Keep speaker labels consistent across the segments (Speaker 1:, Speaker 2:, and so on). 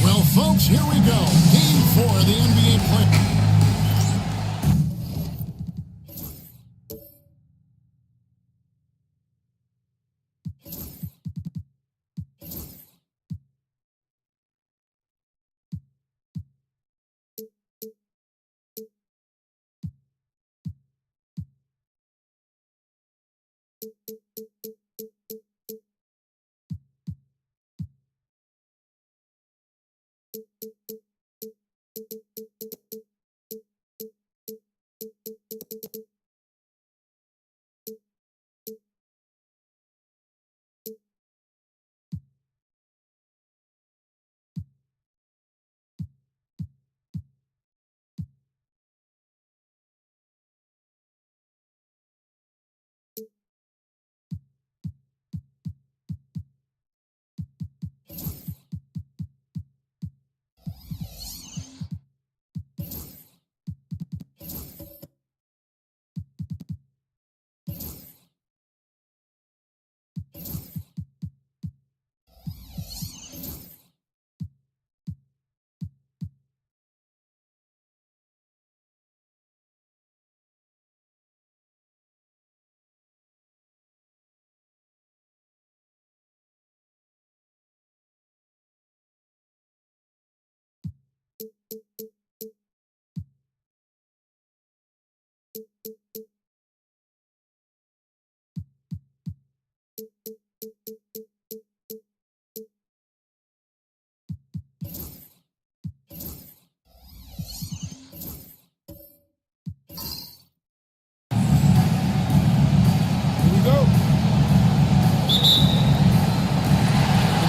Speaker 1: Well, folks, here we go. Game 4 of the NBA play.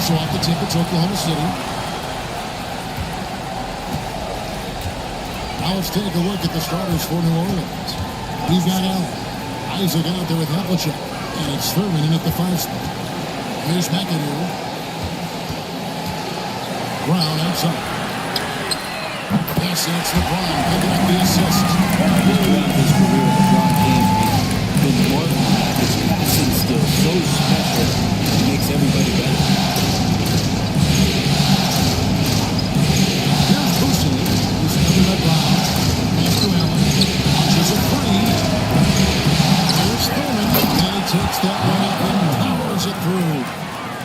Speaker 1: So off the tip, it's Oklahoma City. Now let's take a look at the starters for New Orleans. We've got Allen. Isaac out there with Havlicek. And it's Thurman in at the 5 spot. Here's McAdoo. Brown outside. Yes, that's LeBron picking up the assist.
Speaker 2: Throughout his career, LeBron James has been more than that. His passing skill so special. It makes everybody better.
Speaker 1: Takes that one up and powers it through.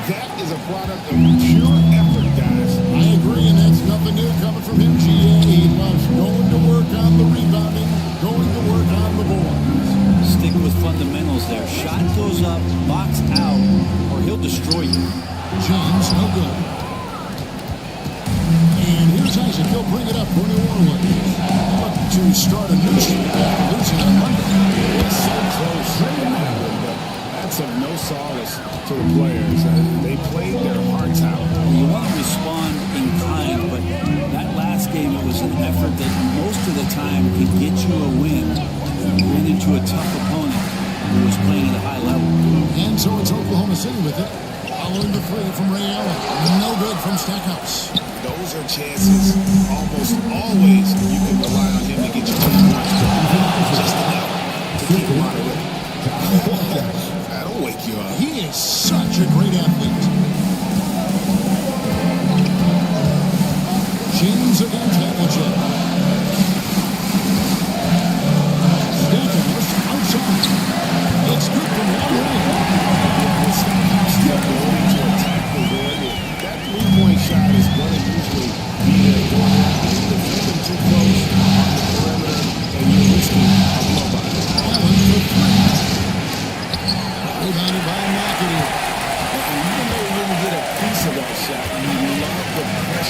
Speaker 3: That is a product of pure effort, guys.
Speaker 1: I agree, and that's nothing new coming from him. He loves going to work on the rebounding, going to work on the boards.
Speaker 2: Stick with fundamentals there. Shot goes up, box out, or he'll destroy you.
Speaker 1: James, no good. And here's Isaac. He'll bring it up for New Orleans. Look to start a new streak after losing on Monday.
Speaker 3: It's so close. That's of no solace to the players. They played their hearts out.
Speaker 2: You want to respond in kind, but that last game, it was an effort that most of the time could get you a win. You ran into a tough opponent who was playing at a high level.
Speaker 1: And so it's Oklahoma City with it. Following the 3 from Ray Allen. No good from Stackhouse.
Speaker 3: Those are chances. Almost always you can rely on him to get you 2 points. Just enough to keep him out of it. That'll wake you up.
Speaker 1: He is such a great athlete.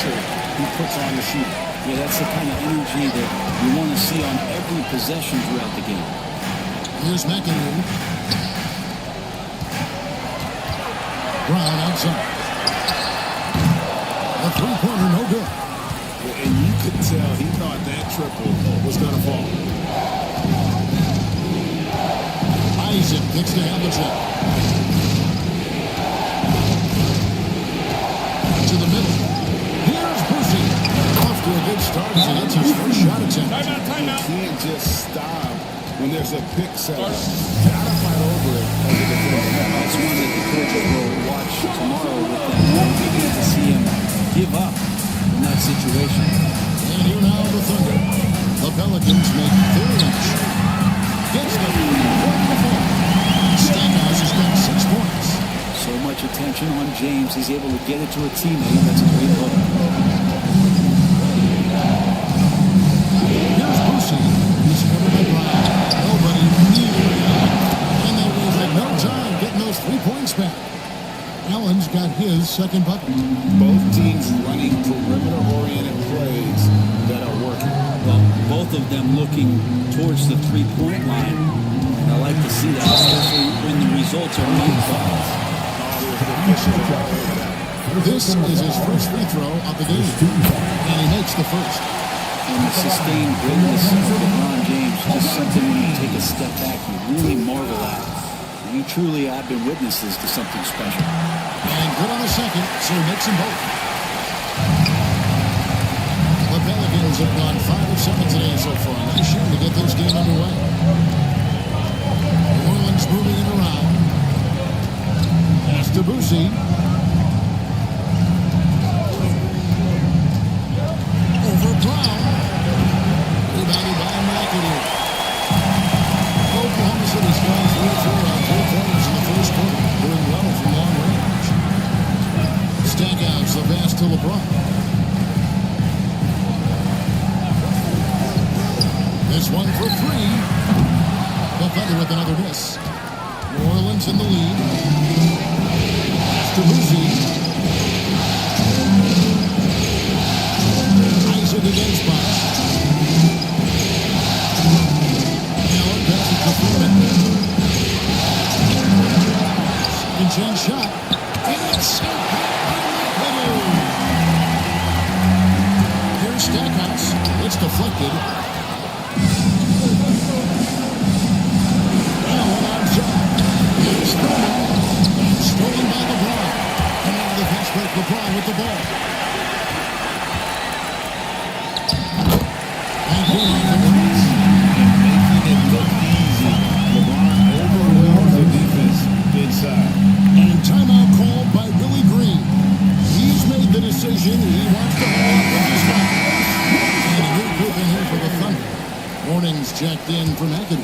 Speaker 3: pressure he puts on the shooter.
Speaker 2: Yeah, that's the kind of energy that you want to see on every possession throughout the game.
Speaker 1: Here's McAdoo. Brown outside. A three-pointer, no good.
Speaker 3: And you could tell he thought that triple was going to fall.
Speaker 1: Isaac kicks to Havlicek. To the middle. Here's Busey. Off to a good start as he hits his first shot attempt.
Speaker 3: You can't just stop when there's a pick set up. Gotta fight over it as a defender.
Speaker 2: That's one that the coaches will watch tomorrow with them. We get to see him give up in that situation.
Speaker 1: And here now the Thunder. The Pelicans make their inch. Gets them. Wonderful. Stackhouse has got 6 points.
Speaker 2: So much attention on James. He's able to get it to a teammate. That's a great look.
Speaker 1: Here's Busey. He's covered by Brown. Nobody near him. And they will have no time getting those 3 points back. Allen's got his second bucket.
Speaker 3: Both teams running perimeter-oriented plays that are working.
Speaker 2: Well, both of them looking towards the three-point line. And I like to see that, especially when the results are made buckets.
Speaker 1: This is his first free throw of the game. And he makes the first.
Speaker 2: And the sustained greatness of LeBron James, just something when you take a step back, you really marvel at. You truly have been witnesses to something special.
Speaker 1: And good on the second, so he makes them both. The Pelicans have gone 5 of 7 today so far. Nice shot to get this game underway. New Orleans moving it around. Pass to Busey. Over Brown. Rebounded by McAdoo. Oklahoma City's gone 3-4 on 3 pointers in the first quarter. Doing well from long range. Stackhouse, the pass to LeBron. This one for 3. The Thunder with another miss. New Orleans in the lead. Pass to Busey. Isaac against Bosch. Allen passes to Foreman. Second chance shot. And it's here's Stackhouse. It's deflected. Allen outside. It's stolen by LeBron. And now the fast break. LeBron with the ball. And here are the points.
Speaker 3: Making it look easy. LeBron overwhelms the defense inside.
Speaker 1: And timeout called by Willie Green. He's made the decision. He wants to hold up with his guy. And a new group in here for the Thunder. Morning's checked in for McAdoo.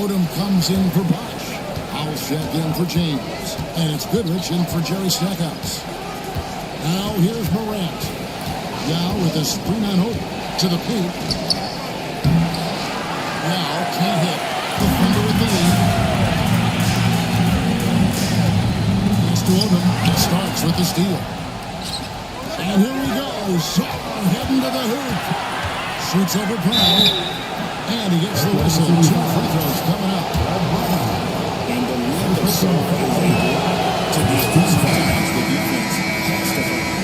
Speaker 1: Odom comes in for Bosch. Howell's checked in for James. And it's Goodrich in for Jerry Stackhouse. Now here's Morant. Now with a screen on Odom to the paint. Now can't hit. The Thunder with the lead. To Odom, starts with the steal. And here he goes, heading to the hoop. Shoots over Brown, and he gets the whistle. 2 free throws coming up.
Speaker 3: And the length of song is a lot to the sometimes the defense has to find.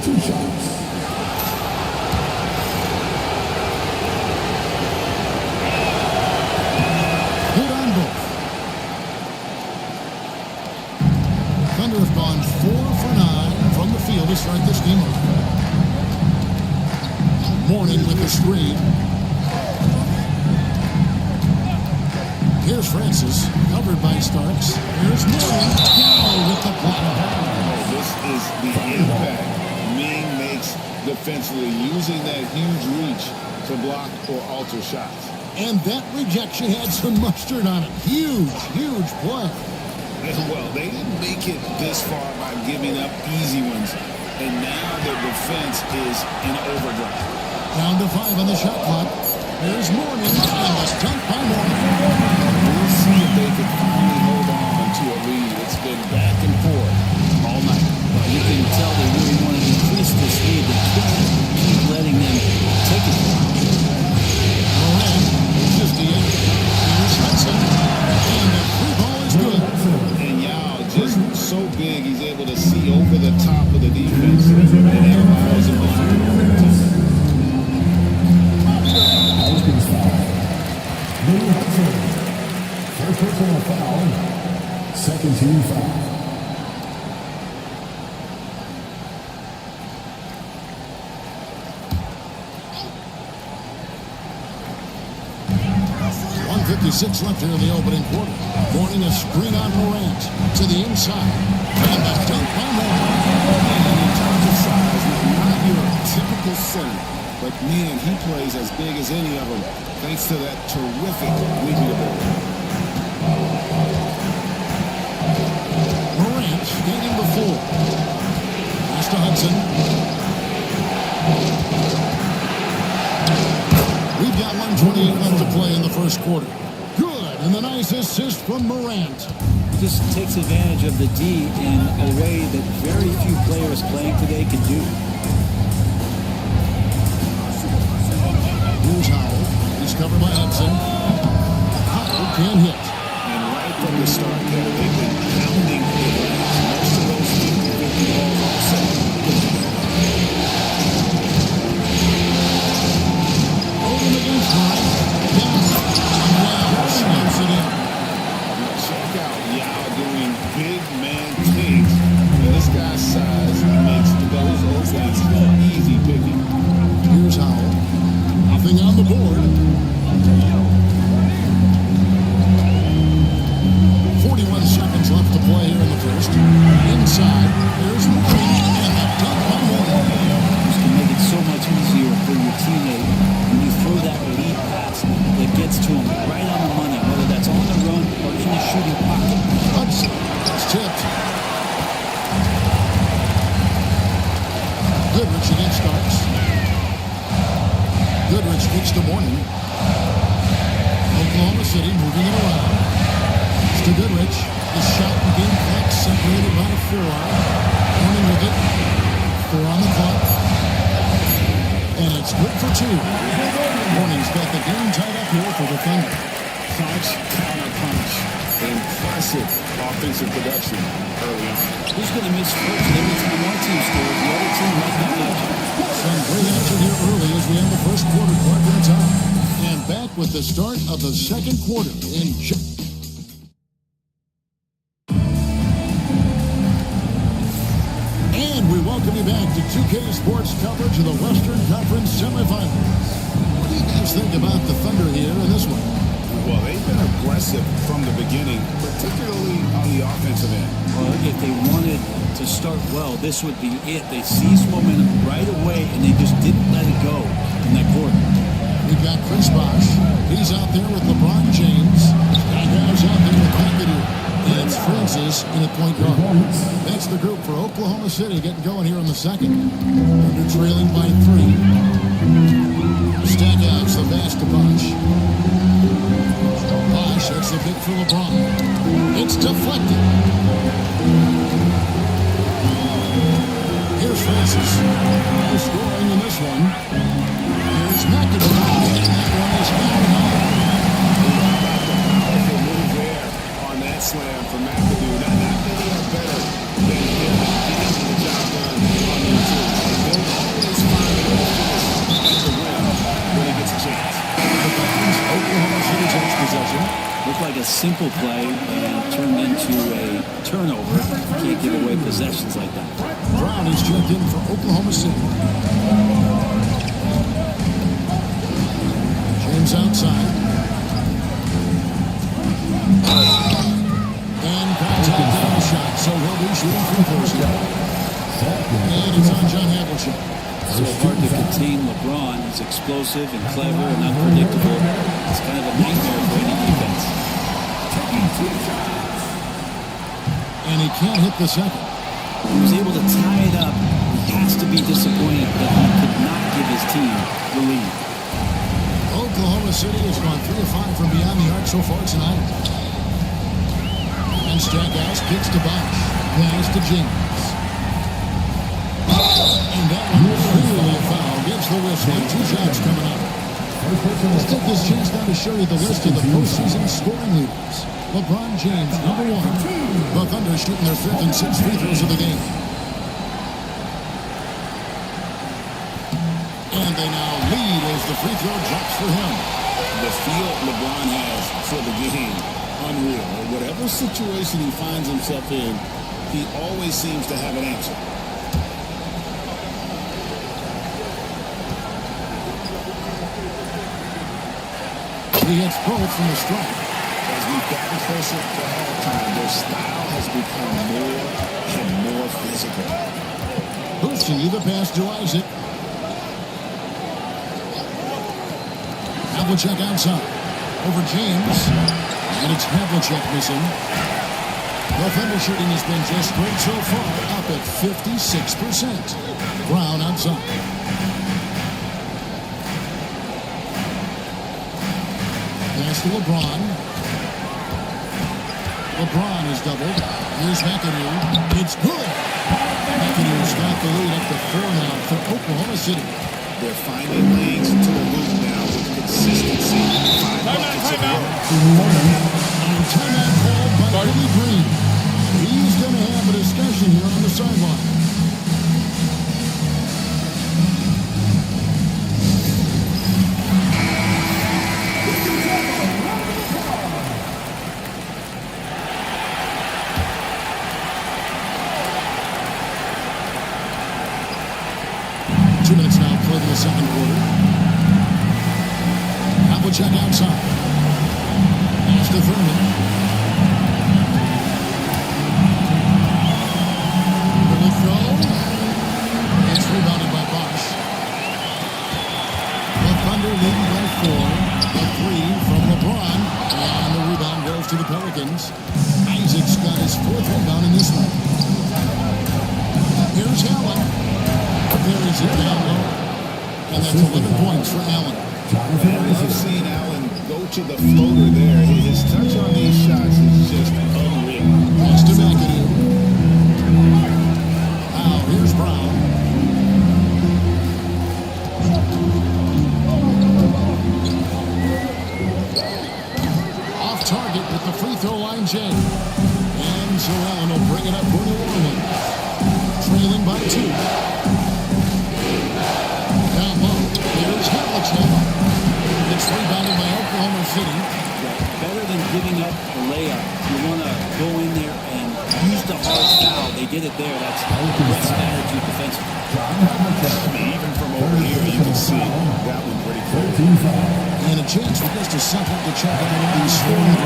Speaker 4: 2 shots.
Speaker 1: Good on both. Thunder have gone 4 for 9 from the field to start this game off. Morning with the screen. Here's Francis, covered by Starks. Here's Morning, now with the block.
Speaker 3: This is the impact Ming makes defensively, using that huge reach to block or alter shots.
Speaker 1: And that rejection had some mustard on it. Huge, huge play.
Speaker 3: Well, they didn't make it this far by giving up easy ones, and now their defense is in overdrive.
Speaker 1: Down to 5 on the shot clock. There's Morning, and the dunk by Morning.
Speaker 3: We'll see if they can finally hold on to a lead. It's been back and forth all night.
Speaker 2: Well, you
Speaker 3: so big, he's able to see over the top of the defense, and that allows him to find the
Speaker 4: First personal foul. Second team foul.
Speaker 1: .56 left here in the opening quarter. Morning a screen on Morant to the inside. And the dunk by Morant.
Speaker 3: And in terms of size, not your typical center, but man, he plays as big as any of them, thanks to that terrific leaping ability.
Speaker 1: Morant skating the floor. Pass to Hudson. We've got 1:28 left to play in the first quarter. Good, and the nice assist from Morant.
Speaker 2: Just takes advantage of the D in a way that very few players playing today can do.
Speaker 1: Here's Howell. He's covered by Hudson. Howell can hit.
Speaker 3: And right from the start there, they've been pounding the glass. Most of those 50-50 balls also.
Speaker 1: Over against High. Down. Wow. Slams it in.
Speaker 3: Check out Yao doing big man things. And this guy's size makes those openings easy picking.
Speaker 1: Here's Howell. Nothing on the board. 41 seconds left to play here in the first. Inside, there's Morant, and the dunk by Morant.
Speaker 2: This can make it so much easier for your teammate when you throw that lead pass that gets to him right on the money, whether that's on the run or in the shooting pocket.
Speaker 1: Hudson, it's tipped. Goodrich against Starks. Goodrich gets to Morning. Oklahoma City moving it around. It's to Goodrich. The shot and game clock separated by a forearm. Morning with it. 4 on the clock. And it's good for 2. Morning's got the game tied up here for the Thunder.
Speaker 3: Punch, counter punch. Impressive offensive production early on.
Speaker 2: Who's going to miss first? Every time one team scores, the other team might not match.
Speaker 1: Some great action here early as we end the first quarter, quarter time. And back with the start of the second quarter in And we welcome you back to 2K Sports coverage of the Western Conference semifinals. What do you guys think about the Thunder here in this one?
Speaker 3: Well, they've been aggressive from the beginning, particularly on the offensive end.
Speaker 2: Well, if they wanted to start well, this would be it. They seized momentum right away, and they just didn't let it go in that quarter.
Speaker 1: We've got Chris Bosh. He's out there with LeBron James. And guys out there with McAdoo. And it's Francis in at point guard. That's the group for Oklahoma City getting going here in the second. They're trailing by 3. Stackhouse, the pass to Bosh. Bosh, that's the pick for LeBron. It's deflected. Here's Francis. No scoring in this one. Here's McAdoo. And that one is fouled out.
Speaker 3: Powerful move there on that slam from McAdoo. Not many are better than him getting the job done on the two. He'll always find a way to win when he gets a chance.
Speaker 1: Oklahoma City takes possession.
Speaker 2: Looked like a simple play and turned into a turnover. Can't give away possessions like that.
Speaker 1: Brown is checked in for Oklahoma City. James outside. And contact on the shot, so he'll be shooting free throws here. And it's on John Havlicek.
Speaker 2: So hard to contain LeBron. He's explosive and clever and unpredictable. It's kind of a nightmare for any defense.
Speaker 1: And he can't hit the second.
Speaker 2: He was able to tie it up. He has to be disappointed that he could not give his team the lead.
Speaker 1: Oklahoma City has gone 3 of 5 from beyond the arc so far tonight. And Stackhouse kicks to Bosh. Pass to James. And that one was really a foul. Gets the whistle. 2 shots coming up. Let's take this chance now to show you the list of the postseason scoring leaders. LeBron James, number 1. The the Thunder shooting their 5th and 6th free throws of the game. And they now lead as the free throw drops for him.
Speaker 3: The feel LeBron has for the game, unreal. Whatever situation he finds himself in, he always seems to have an answer.
Speaker 1: He hits both from the stripe.
Speaker 3: As we've gotten closer to halftime, their style has become more and more physical.
Speaker 1: Bursting the pass to Isaac. Havlicek outside. Over James. And it's Havlicek missing. The Thunder shooting has been just great so far, up at 56%. Brown outside. Pass to LeBron. LeBron is doubled. Here's McAdoo. It's good. McAdoo's got the lead up to 4 now for Oklahoma City.
Speaker 3: They're finding lanes into the loop now with consistency. 5 buckets in a row.
Speaker 1: And timeout called by Billy Green. He's going to have a discussion here on the sideline. Second quarter. Havlicek outside. Pass to Thurman. Will it throw? It's rebounded by Bosch. The Thunder leading by 4. The 3 from LeBron. And the rebound goes to the Pelicans. Isaac's got his 4th rebound in this one. Here's Allen. There is it down low. And that's 11 points for Allen.
Speaker 3: I've seen Allen go to the floater there. His touch on these shots is just unreal.
Speaker 1: Pass to McAdoo. Now, here's Brown. Off target with the free throw line Jay. And so Allen will bring it up for New Orleans. Trailing by 2. Here's Havlicek. It's rebounded by Oklahoma City.
Speaker 2: Better than giving up a layup, you want to go in there and use the hard foul. They did it there. That's the best attitude defensively.
Speaker 3: Even from over here, you can see that one pretty clear.
Speaker 1: And a chance for just a second to check out of the scoring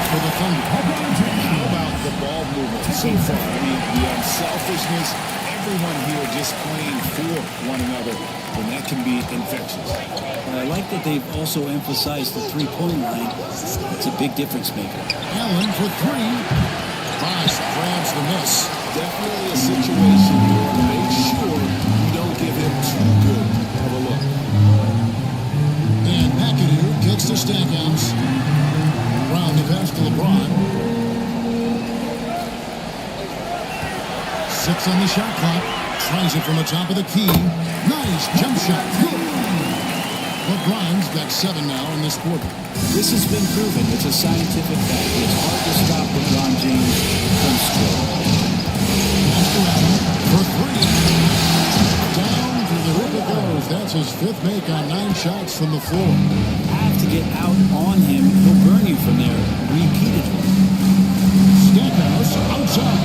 Speaker 1: for the Thunder.
Speaker 3: How about the ball movement so far? I mean, the unselfishness, everyone here just playing for one another, and that can be infectious.
Speaker 2: But I like that they've also emphasized the three-point line. It's a big difference maker.
Speaker 1: Allen for 3. Bosch grabs the miss.
Speaker 3: Definitely a situation where to make sure you don't give him too good of a look.
Speaker 1: And McAdoo kicks the Stackhouse. Brown the pass to LeBron. 6 on the shot clock. Tries it from the top of the key. Nice jump shot. Good. LeBron's got 7 now in this quarter.
Speaker 2: This has been proven. It's a scientific fact. It's hard to stop LeBron James from scoring.
Speaker 1: For 3. Down to the hoop it goes. That's his 5th make on 9 shots from the floor.
Speaker 2: Have to get out on him. He'll burn you from there repeatedly.
Speaker 1: Stackhouse outside.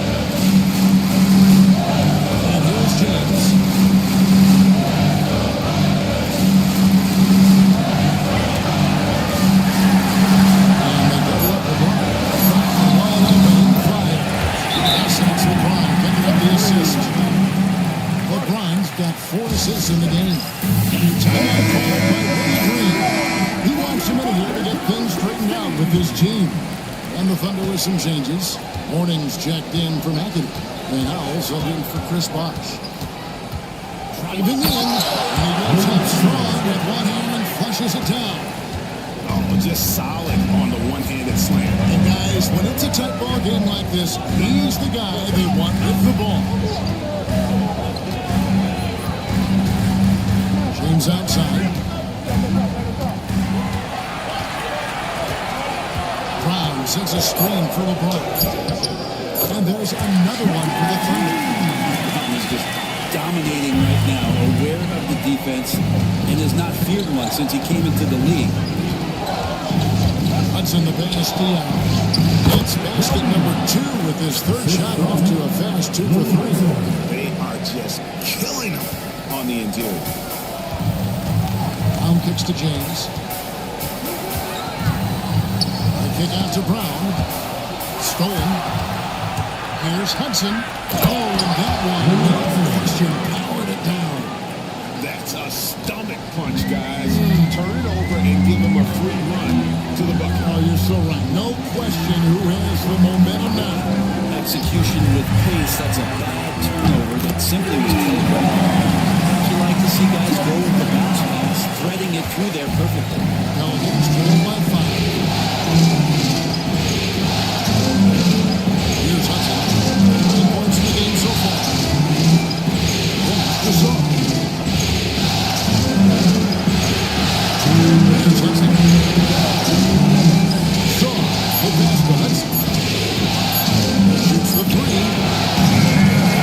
Speaker 1: And here's James. And they double up LeBron. Wide open, fire. That's LeBron picking up the assist. LeBron's got 4 assists in the game. And timeout called by Billy Green. He wants a minute here to get things straightened out with his team. And the Thunder with some changes. Mornings checked in for McAdoo. And Howell subbed in for Chris Bosch. Driving in. And he goes up strong with one hand and flushes it down.
Speaker 3: Oh, just solid on the one-handed slam.
Speaker 1: And guys, when it's a tight ball game like this, he's the guy they want with the ball. James outside. Brown sends a screen for LeBron. There's another one for the Thunder.
Speaker 2: He's just dominating right now, aware of the defense, and has not feared one since he came into the league.
Speaker 1: Hudson the pass to Young. It's basket number 2 with his third shot off to a fast 2 for 3.
Speaker 3: They are just killing him on the interior.
Speaker 1: Brown kicks to James. The kick out to Brown. Stolen. Here's Hudson. Oh, and that one, no question, powered it down.
Speaker 3: That's a stomach punch, guys. Turn it over and give him a free run to the bucket.
Speaker 1: Oh, you're so right. No question who has the momentum now.
Speaker 2: Execution with pace, that's a bad turnover that simply was killed by. You like to see guys go with the bounce pass, threading it through there perfectly.
Speaker 1: Pelicans trail by 5. Here's Hudson. 10 points in the game so far. That's the song. Here's Hudson. Shaw. The pass to Hudson. Shoots the 3.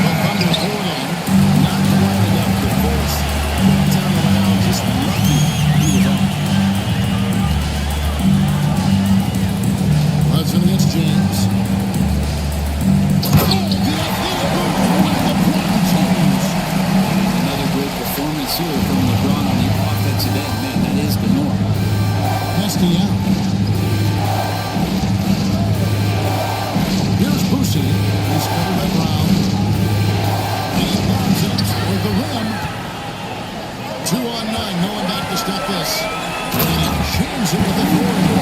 Speaker 1: The Thunder pull it in.
Speaker 3: Not quite enough defense. That time around, just lucky he was on.
Speaker 1: Hudson against James.
Speaker 2: Another great performance here from LeBron on the offensive end. Man, that is the norm.
Speaker 1: Nasty out. Here's Boosie. He's covered by Brown. He lobs it toward the rim. 2 on 9. No one back to stop this. And he jams it with the corner.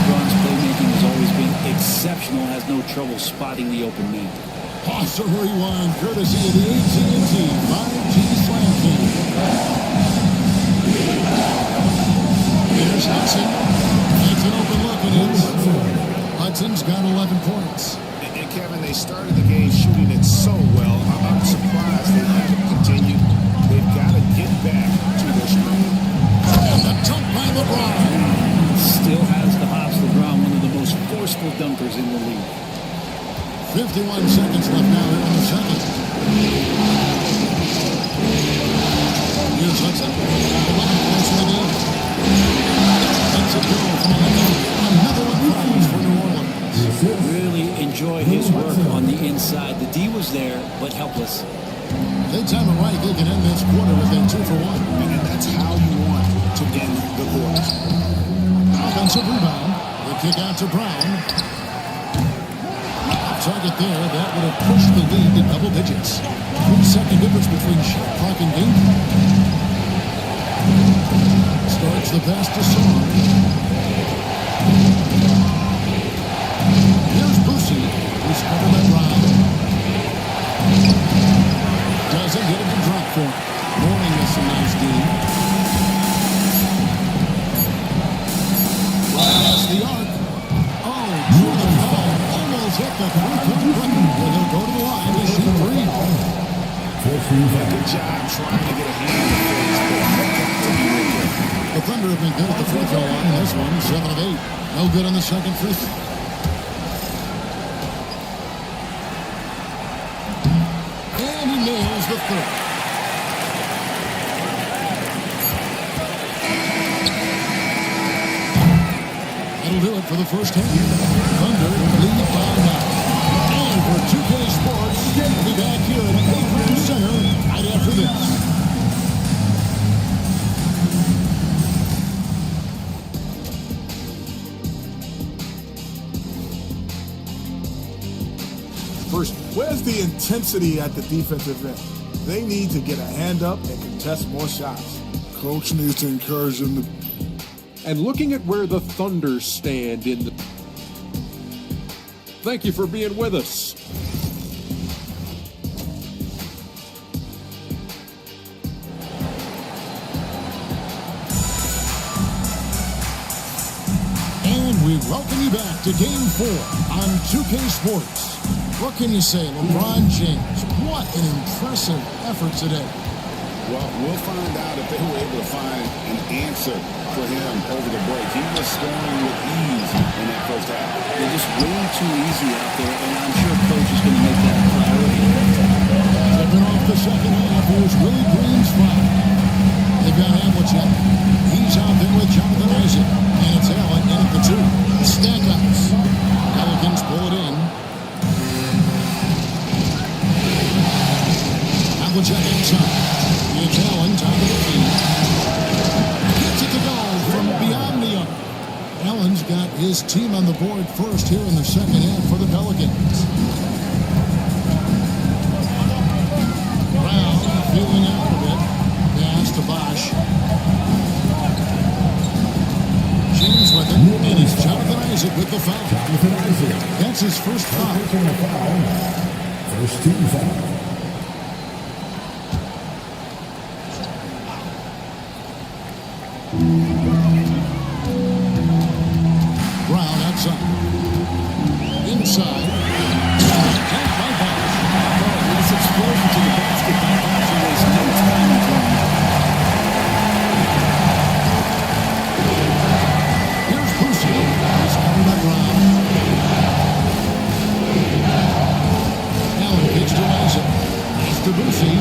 Speaker 2: LeBron's playmaking has always been exceptional, has no trouble spotting the open man.
Speaker 1: Awesome rewind, courtesy of the AT&T 5G Slam Feed. Here's Hudson. That's an open look, and Hudson's got 11 points.
Speaker 3: And Kevin, they started the game shooting it so well. I'm surprised they haven't continued. They've got to get back to their strength.
Speaker 1: And the dunk by LeBron.
Speaker 2: Still has the hops. LeBron, one of the most forceful dunkers in the league.
Speaker 1: 51 seconds left now here in the second. Here's Hudson. 11 points in the game. Let's it go from 11. Another one falls for New Orleans.
Speaker 2: Really enjoy his work on the inside. The D was there, but helpless.
Speaker 1: They time it right. They can end this quarter with a 2 for 1.
Speaker 3: And that's how you want to end the quarter.
Speaker 1: Offensive rebound. The kick out to Brown. Target there, that would have pushed the lead to double digits. 3-second difference between shot clock and game clock. Starts the pass to Song. Here's Boosie, who's covered by Brown. Doesn't get him to drop for it. Morning is some nice D. That's the arc. Oh, through the foul. Almost hit the three-point button. And he'll go to the line to shoot 3.
Speaker 3: Good job trying to get a hand in the face.
Speaker 1: The Thunder have been good at the free throw line in this one, 7 of 8. No good on the second free throw. And he nails the third. That'll do it for the first half. Thunder lead by 9. And for 2K Sports, we'll be back here at Akron Center right after this.
Speaker 5: First, where's the intensity at the defensive end? They need to get a hand up and contest more shots.
Speaker 6: Coach needs to encourage them to.
Speaker 7: And looking at where the Thunder stand in the... Thank you for being with us.
Speaker 1: And we welcome you back to Game 4 on 2K Sports. What can you say, LeBron James? What an impressive effort today.
Speaker 3: Well, we'll find out if they were able to find an answer for him over the break. He was scoring with ease in that first half.
Speaker 2: They're just way too easy out there, and I'm sure coach is going to
Speaker 1: second half. Here's Willie Green's foul. They've got Havlicek. He's out there with Jonathan Isaac. And it's Allen in at the 2. Stackhouse. Pelicans pull it in. Havlicek inside. It's Allen, top of the key. Gets it to go from beyond the arc. Allen's got his team on the board first here in the second half for the Pelicans. Brown feeling out a bit. Pass to Bosch. James with it, and it's Jonathan Isaac with the foul.
Speaker 4: Jonathan Isaac.
Speaker 1: That's his first foul.
Speaker 4: Taking a foul. First team foul.
Speaker 1: Brown outside. Inside. Tapped by Bosch.
Speaker 2: This explosion to the basket by Bosch was no time in drawing that.
Speaker 1: Here's Boucher. He's covered by Brown. Allen kicks to Isaac. It's to Boucher.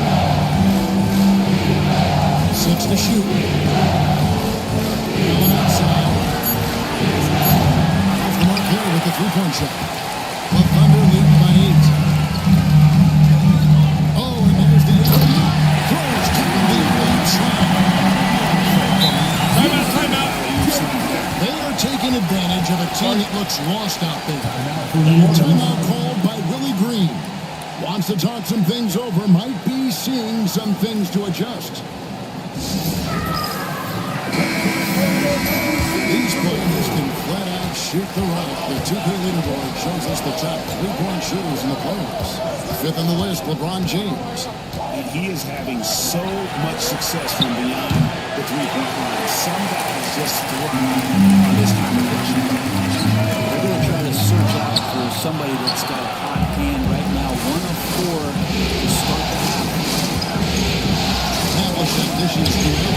Speaker 1: 6 to shoot. Allen outside. Off the mark here with the three-point shot. The Thunder lead by 8. Oh, and there's the alley. Throws to the alley slam.
Speaker 3: Timeout.
Speaker 1: They are taking advantage of a team that looks lost out there. And timeout called by Willie Green. Wants to talk some things over. Might be seeing some things to adjust. These players can flat out shoot the rock. The 2K leaderboard shows us the top three-point shooters in the playoffs. Fifth on the list, LeBron James.
Speaker 3: And he is having so much success from beyond the three-point line. Some guys just thrive on this kind of pressure.
Speaker 2: They're going to try to search out for somebody that's got a hot hand right now. 1 of 4 to start the half.
Speaker 1: Havlicek dishes to him.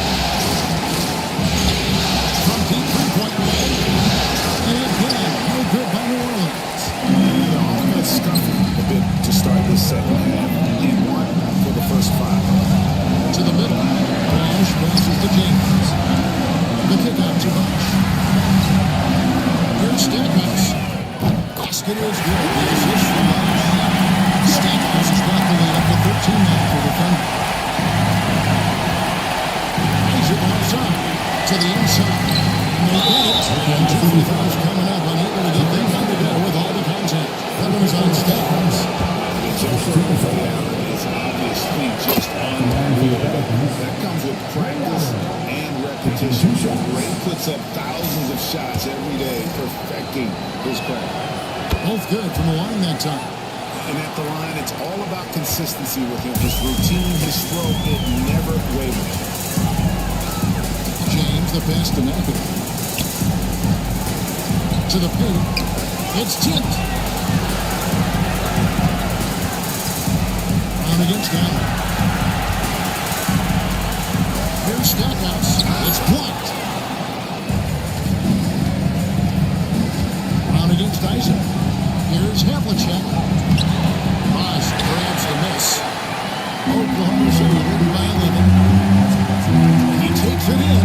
Speaker 1: From deep three-point range. And again, no good by New Orleans.
Speaker 3: The offense scuffling a bit to start this second half. Lead 1 for the first 5.
Speaker 1: To the middle. Bosch passes to James. The kick out to Bosch. Here's Stackhouse. Basket is good. The assist from Bosch. Stackhouse has got the lead up to 13 now for the Thunder. Isaac outside. To the inside. They get it. And two free throws coming up. Unable to get things under there with all the contact. That one's on Stackhouse.
Speaker 3: The jumper for Allen is obviously just unbelievable. That comes with practice and repetition. Ray puts up thousands of shots every day, perfecting his craft.
Speaker 1: Both good from the line that time.
Speaker 3: And at the line, it's all about consistency with him. His routine, his throw, it never wavers.
Speaker 1: James, the pass to McAdoo. To the paint. It's tipped. Brown against Allen. Here's Stackhouse. It's blocked. Brown against Isaac. Here's Havlicek. Bosch grabs the miss. Oklahoma City leading by 11. He takes it in.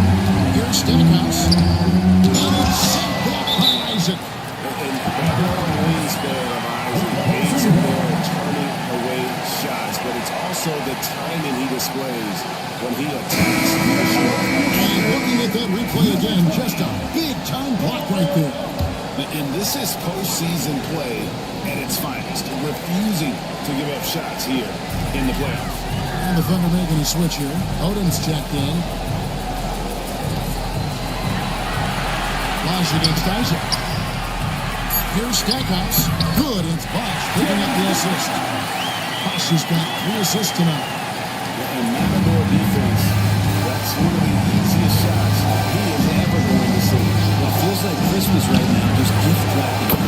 Speaker 1: Here's Stackhouse. And it's sent back by Isaac.
Speaker 3: And that long wingspan of Isaac aids him there in turning away shots, but it's also the timing he displays when he attacks.
Speaker 1: And looking at that replay again, just a big time block right there.
Speaker 3: And this is postseason play at its finest, refusing to give up shots here in the playoffs.
Speaker 1: And the Thunder making a switch here. Odom's checked in. Bosch against Isaac. Here's Stackhouse. Good. It's Bosch picking up the assist. Bosch has got 3 assists tonight.
Speaker 3: And Matador defense, that's one of the easiest shots he is ever going to see.
Speaker 2: It feels like Christmas right now, just gift wrapping.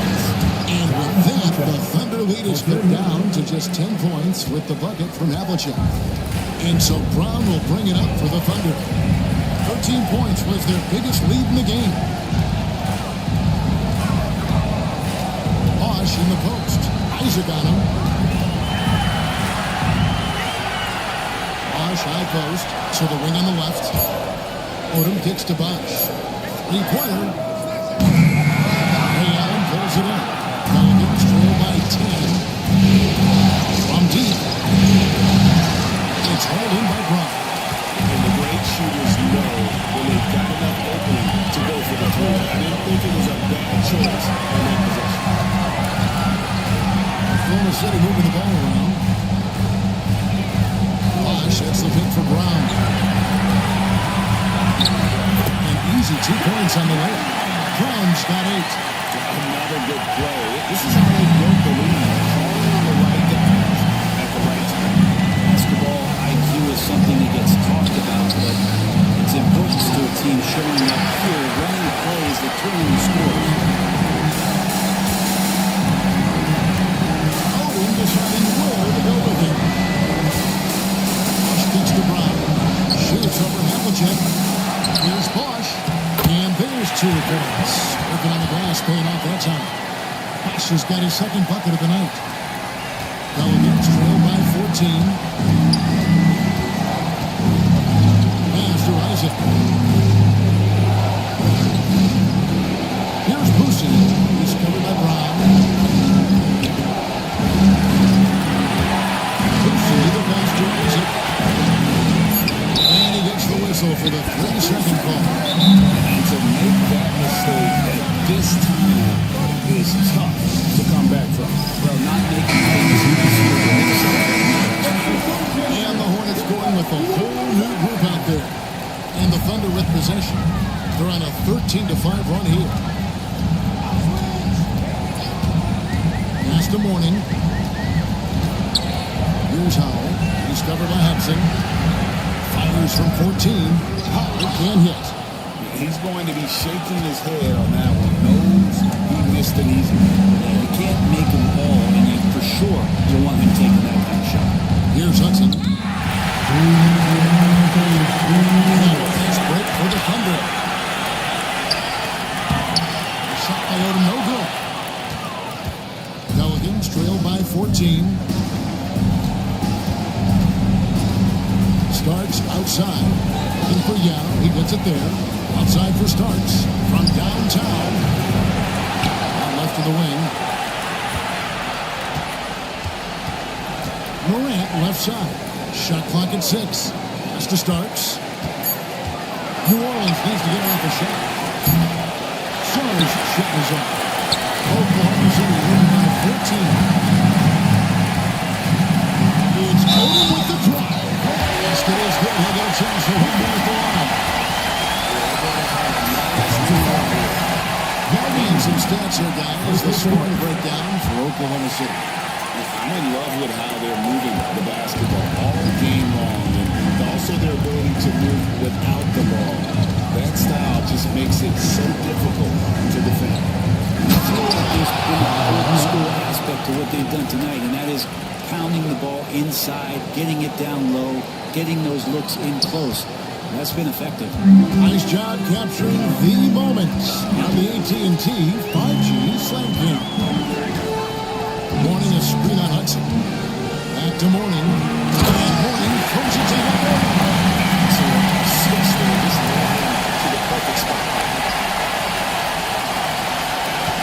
Speaker 1: And with that, the Thunder lead is cut down to just 10 points with the bucket from Havlicek. And so Brown will bring it up for the Thunder. 13 points was their biggest lead in the game. Bosch in the post. Isaac on him. push, high post. To the wing on the left. Odom kicks to Bosch. Three-pointer. Ray Allen pulls it in. Pelicans trail by 10. From deep. It's hauled in by Brown.
Speaker 3: And the great shooters know when they've got enough opening to go for the three. I didn't think it was a bad choice in that possession.
Speaker 1: Oklahoma City moving the ball around. Bosch hits the pick for Brown. An easy 2 points on the way. Brown's got 8.
Speaker 3: Another good play. This is how they broke the lead. Calling on the right guys at the right time.
Speaker 2: Basketball IQ is something that gets talked about, but its importance to a team showing up here, running plays that turn into scores.
Speaker 1: Odom deciding where to go with him. Bosch kicks to Brown. Shoots over Havlicek. Here's Bosch. And there's 2 points. Working on the glass, paying off that time. Bosch has got his second bucket of the night. Pelicans trail by 14. Pass to Isaac. Here's Boosie. He's covered by Brown. Boosie, the pass to Isaac. And he gets the whistle for the 3-second call.
Speaker 3: And to make that mistake at this time is tough to come back from.
Speaker 2: Well, not making things easier.
Speaker 1: And the Hornets going with a whole new group out there. And the Thunder with possession. They're on a 13-5 run here. Pass to Morning. Here's Howell. He's covered by Hudson. Fires from 14. Howell can't hit.
Speaker 3: He's going to be shaking his head on that one. Knows he missed an easy one.
Speaker 2: Yeah, you can't make them all, and you for sure you want him taking that kind of shot.
Speaker 1: Here's Hudson. Fast break for the Thunder. Shot by Odom, no good. Pelicans trail by 14. Starks outside. Looking for Yao. He gets it there. Outside for Starks. From downtown. Left to the wing. Morant left side. Shot clock at 6. Pass to Starks. New Orleans needs to get off a shot. Sarge shot is up. Oklahoma City winning by 14. It's Odom with the drive. Basket is good. He'll get a chance for one more at the line. Guardians and stats here, guys. The scoring breakdown for Oklahoma City.
Speaker 3: I'm in love with how they're moving the basketball all game long, and also their ability to move without the ball. That style just makes it so difficult to defend.
Speaker 2: There's been an old school aspect to what they've done tonight, and that is pounding the ball inside, getting it down low, getting those looks in close. That's been effective.
Speaker 1: Nice job capturing the moments on the AT&T 5G Slam King. Morning a screen on Hudson. Back to Morning. And Morning throws it to him.
Speaker 3: So, 6 there, just led him to the perfect spot.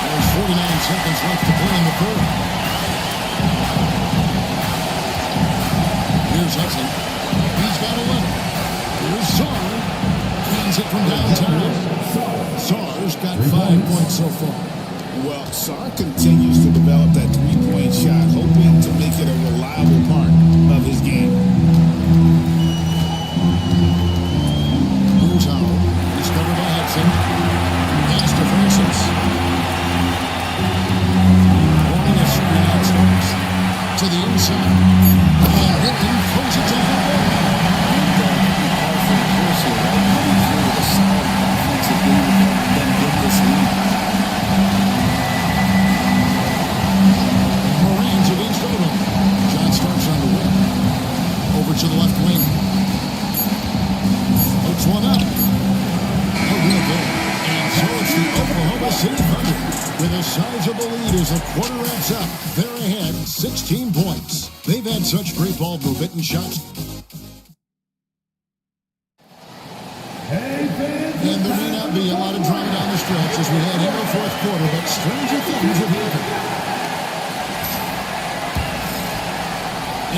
Speaker 1: There's 49 seconds left to play in the third. Here's Hudson. He's got 11. Here's Sarr. Hands it from downtown. Sarr's got 5 points so far.
Speaker 3: Well, Sarr continues to develop that three-point shot, hoping to make it a reliable part of his game.
Speaker 1: Here's Howell. He's covered by Hudson. Pass to Francis. Warning a screen on Starks. To the inside. And Horton throws it to Howell. Morant's against Odom. John Starks on the wing. Over to the left wing. Hooks one up. No real good. And so it's the Oklahoma City Thunder with a sizable lead as the quarter wraps up. They're ahead 16 points. They've had such great ball movement and shots. lot of drama down the stretch as we head into the fourth quarter, but stranger things have happened.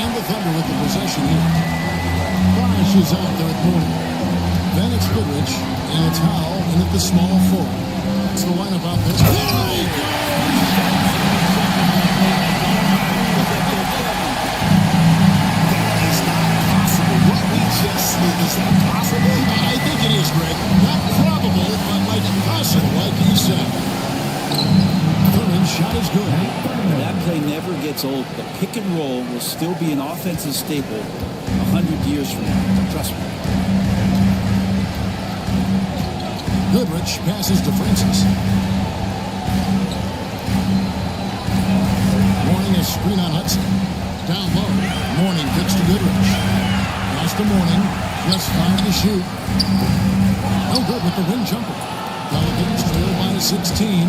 Speaker 1: And the Thunder with the possession here. Bosh is out there at point. Then it's Goodrich, and it's Howell, and at the small forward. It's the lineup out there. There he
Speaker 3: Is that possible?
Speaker 1: I think it is, Greg. Not probable, but like possible, like you said. Thurman's shot is good.
Speaker 2: That play never gets old. The pick and roll will still be an offensive staple 100 years from now. Trust me.
Speaker 1: Goodrich passes to Francis. Morning a screen on Hudson. Down low. Morning kicks to Goodrich. Pass to Morning. Just 5 to shoot. No good with the wing jumper. Pelicans trail by 16.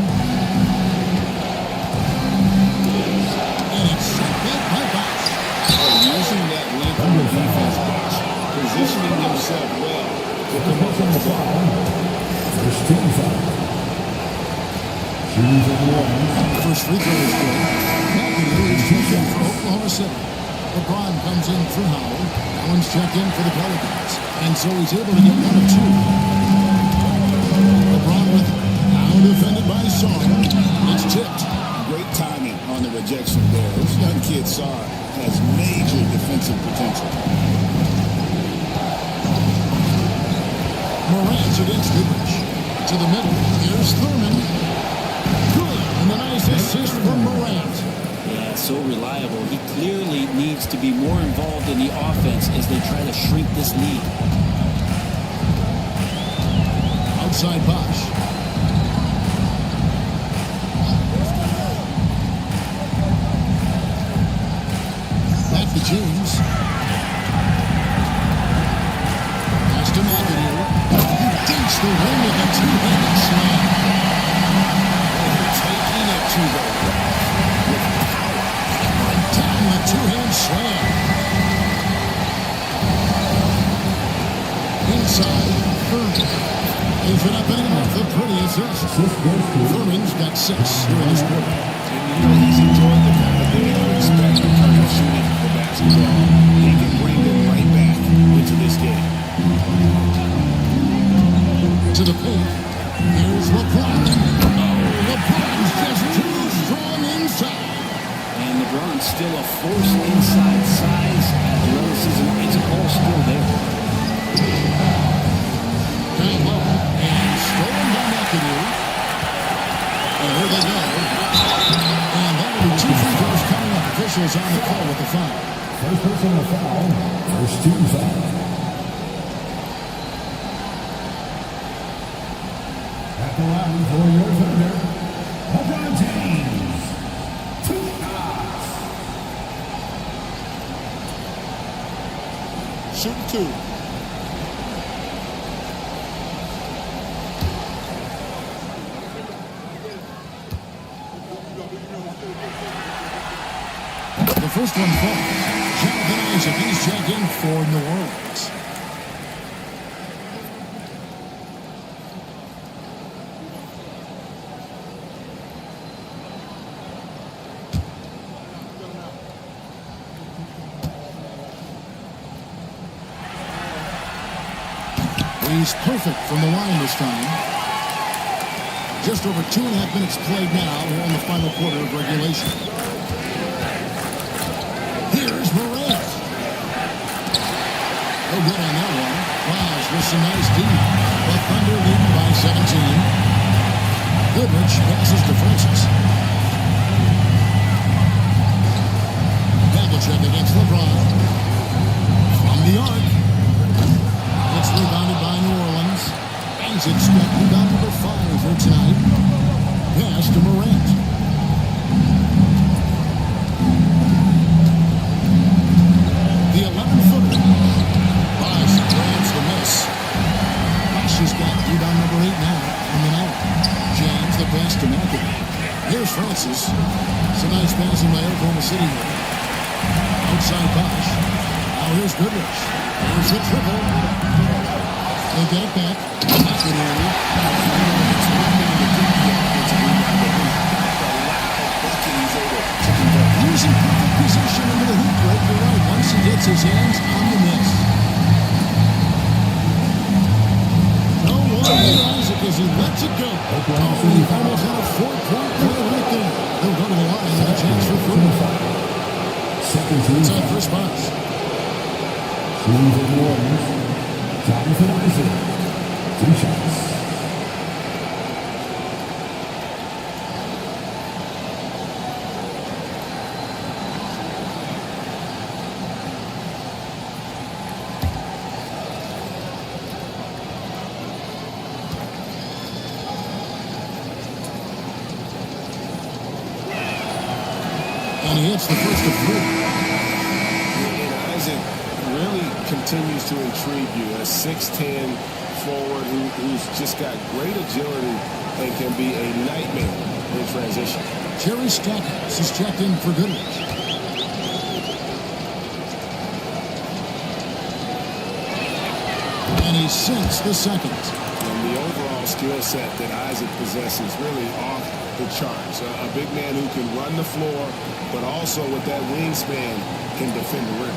Speaker 1: And it's shot back by Bosh.
Speaker 3: Using that length of the defense, Bosh, positioning himself well to come up with the ball.
Speaker 4: First team foul. Shooting for the one.
Speaker 1: First free throw is good. McAdoo is checked in for Oklahoma City. LeBron comes in for Howell. Allen's checked in for the Pelicans. And so he's able to get 1 of 2. LeBron with it. Now defended by Song. It's tipped.
Speaker 3: Great timing on the rejection there. This young kid, Sarr, has major defensive potential.
Speaker 1: Morant's against Goodrich. To the middle. Here's Thurman. Good. And a nice assist from Morant.
Speaker 2: Yeah, so reliable. He clearly needs to be more involved in the offense as they try to shrink this lead.
Speaker 1: Outside Bosh. Back to James. Pass to McAdoo. He dinks the rim with a two-handed slam.
Speaker 3: Taking it to the
Speaker 1: Down the two-hand slam. Inside, Thurman. Is it up enough? The pretty assist. Thurman's got 6 here in this quarter.
Speaker 3: And he's enjoyed the company to expect the kind of shooting the basketball. He can bring it right back into this game.
Speaker 1: To the paint. Here's LeBron. Oh, LeBron's just too strong inside.
Speaker 2: And LeBron's still a force inside. Size, athleticism, it's all still there.
Speaker 1: Down low. And stolen by McAdoo. And here they go. And that'll be 2 free throws coming up. Officials on the call with the foul.
Speaker 4: First personal foul. First team foul. At the line for your Thunder, LeBron James. 2 shots.
Speaker 5: Shoot 2.
Speaker 1: The first one falls. Jonathan Isaac, he's checked in for New Orleans. He's perfect from the line this time. Just over 2.5 minutes played now here in the final quarter of regulation. Here's Morant. No good on that one. Bosh with some nice D. The Thunder leading by 17. Goodrich passes to Francis. Havlicek against LeBron. From the arc. It's rebounded by New Orleans. Isaac's got rebound number 5 for tonight. Pass to Morant. The 11-footer. Bosh grabs the miss. Bosh has got rebound number 8 now from the night. James the pass to McAdoo. Here's Francis. It's a nice passing by Oklahoma City here. Outside Bosh. Now here's Goodrich. There's the triple. They get it back. McAdoo. He's in perfect position into the hoop break. You're right. Once he gets his hands on the miss. No one here, Isaac, as he lets it go. Oh, he almost had a 4-point play right there. He'll go to the line and a chance for 45. It's up for spots.
Speaker 4: Cleveland Warriors, Jonathan Isaac, 3 shots.
Speaker 1: And he hits the first of 3.
Speaker 3: And Isaac really continues to intrigue you. A 6'10 forward who's just got great agility and can be a nightmare in transition.
Speaker 1: Jerry Stackhouse is checked in for Goodrich. And he sinks the second.
Speaker 3: And the overall skill set that Isaac possesses really off the charts. A big man who can run the floor, but also with that wingspan can defend the rim.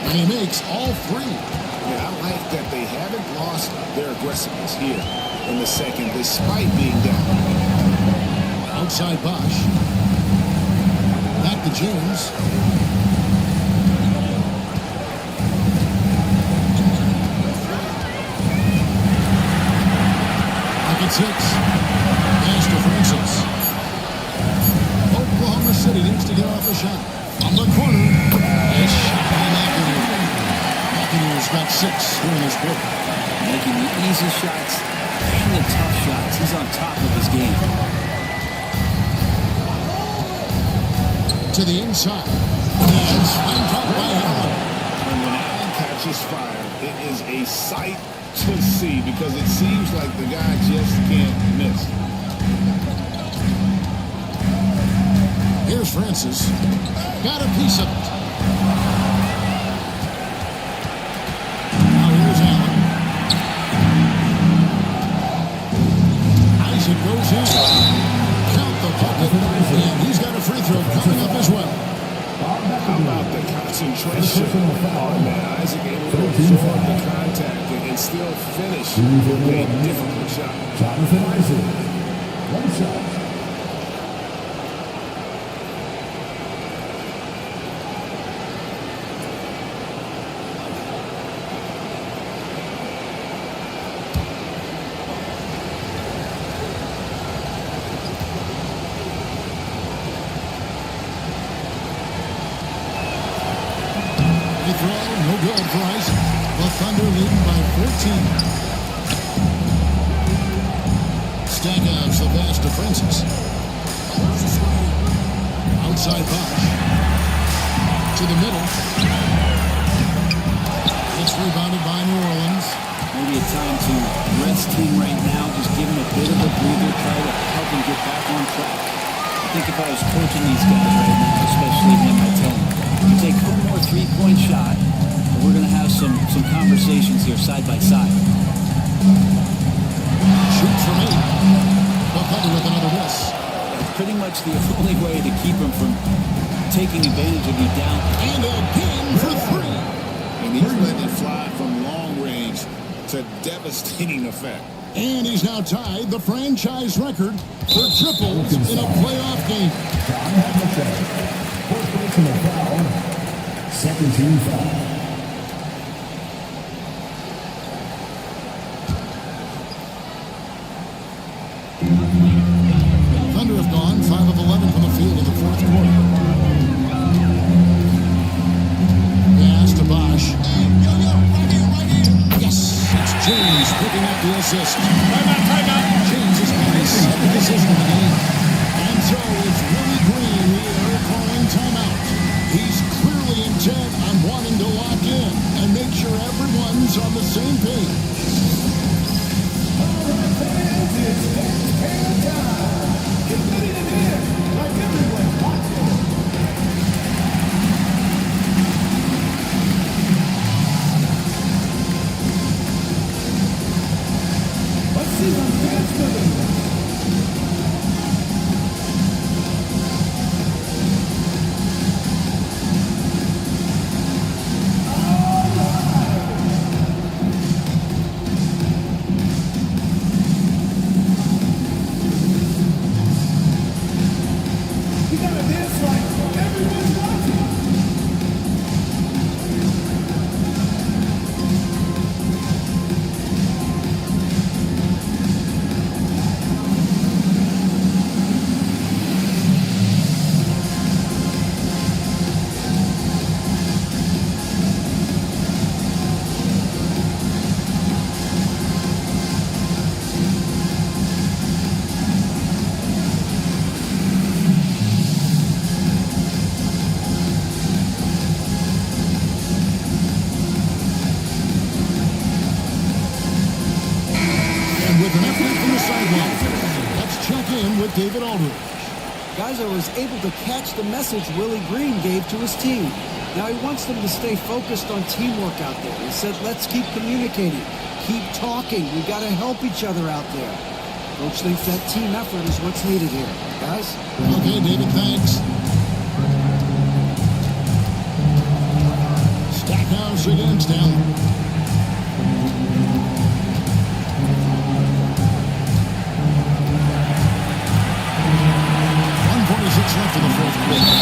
Speaker 1: And he makes all 3.
Speaker 3: Yeah, I like that they haven't lost their aggressiveness here in the second, despite being down.
Speaker 1: Outside Bosch. Back to James. Pocket 6. Pass to Francis. Oklahoma City needs to get off a shot. On the corner. Nice shot by McAdoo. McAdoo's got 6 during this quarter.
Speaker 2: Making the easy shots and the tough shots. He's on top of his game.
Speaker 1: To the inside. And slammed up by Allen.
Speaker 3: And when Allen catches fire, it is a sight to see because it seems like the guy just can't miss.
Speaker 1: Here's Francis. Got a piece of it. Now here's Allen. Isaac goes in. Count the bucket. And he's got a free throw coming up as well.
Speaker 3: How about the concentration on that? Isaac able to absorb the contact and still finish with a difficult shot.
Speaker 4: Jonathan Isaac, 1 shot.
Speaker 1: Throw, no good for Isaac. The Thunder leading by 14. Stackhouse the pass to Francis. Outside Bosch. To the middle. It's rebounded by New Orleans.
Speaker 2: Maybe a time to rest him right now. Just give him a bit of a breather. Try to help him get back on track. I think if I was coaching these guys right now, especially him, I'd tell him, you take one more 3-point shot, and we're going to have some conversations here side by side.
Speaker 1: Shoots from 8. The Thunder with another miss.
Speaker 2: That's pretty much the only way to keep him from taking advantage of you down.
Speaker 1: And again for 3.
Speaker 3: And he's letting it fly from long range to devastating effect.
Speaker 1: And he's now tied the franchise record for triples in a playoff game.
Speaker 4: John Havlicek, 4 points in a foul. Second team foul.
Speaker 1: Thunder have gone 5 of 11 from the field in the 4th quarter. Pass to Bosch. Yes, it's James picking up the assist. James has got his 7th assist in the game. And so it's Willie Green here calling timeout. He's clearly intent on wanting to lock in and make sure everyone's on the same page.
Speaker 4: All right, fans, it's dance time. Get ready to dance like every
Speaker 1: David Aldridge.
Speaker 8: Guys, I was able to catch the message Willie Green gave to his team. Now he wants them to stay focused on teamwork out there. He said, let's keep communicating, keep talking. We got to help each other out there. Coach thinks that team effort is what's needed here. Guys?
Speaker 1: Okay, David, thanks. Stackhouse against Allen. 1:46 left in the fourth quarter.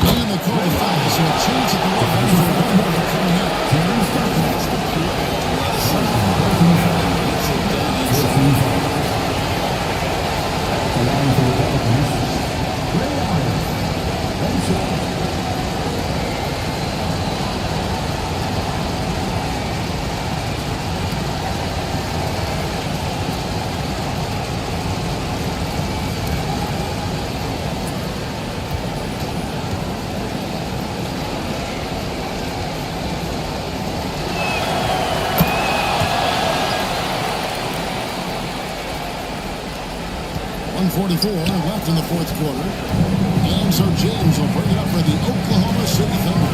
Speaker 1: And the call foul, so a chance at the referee for one more coming up. Left in the fourth quarter. And so James will bring it up for the Oklahoma City Thunder.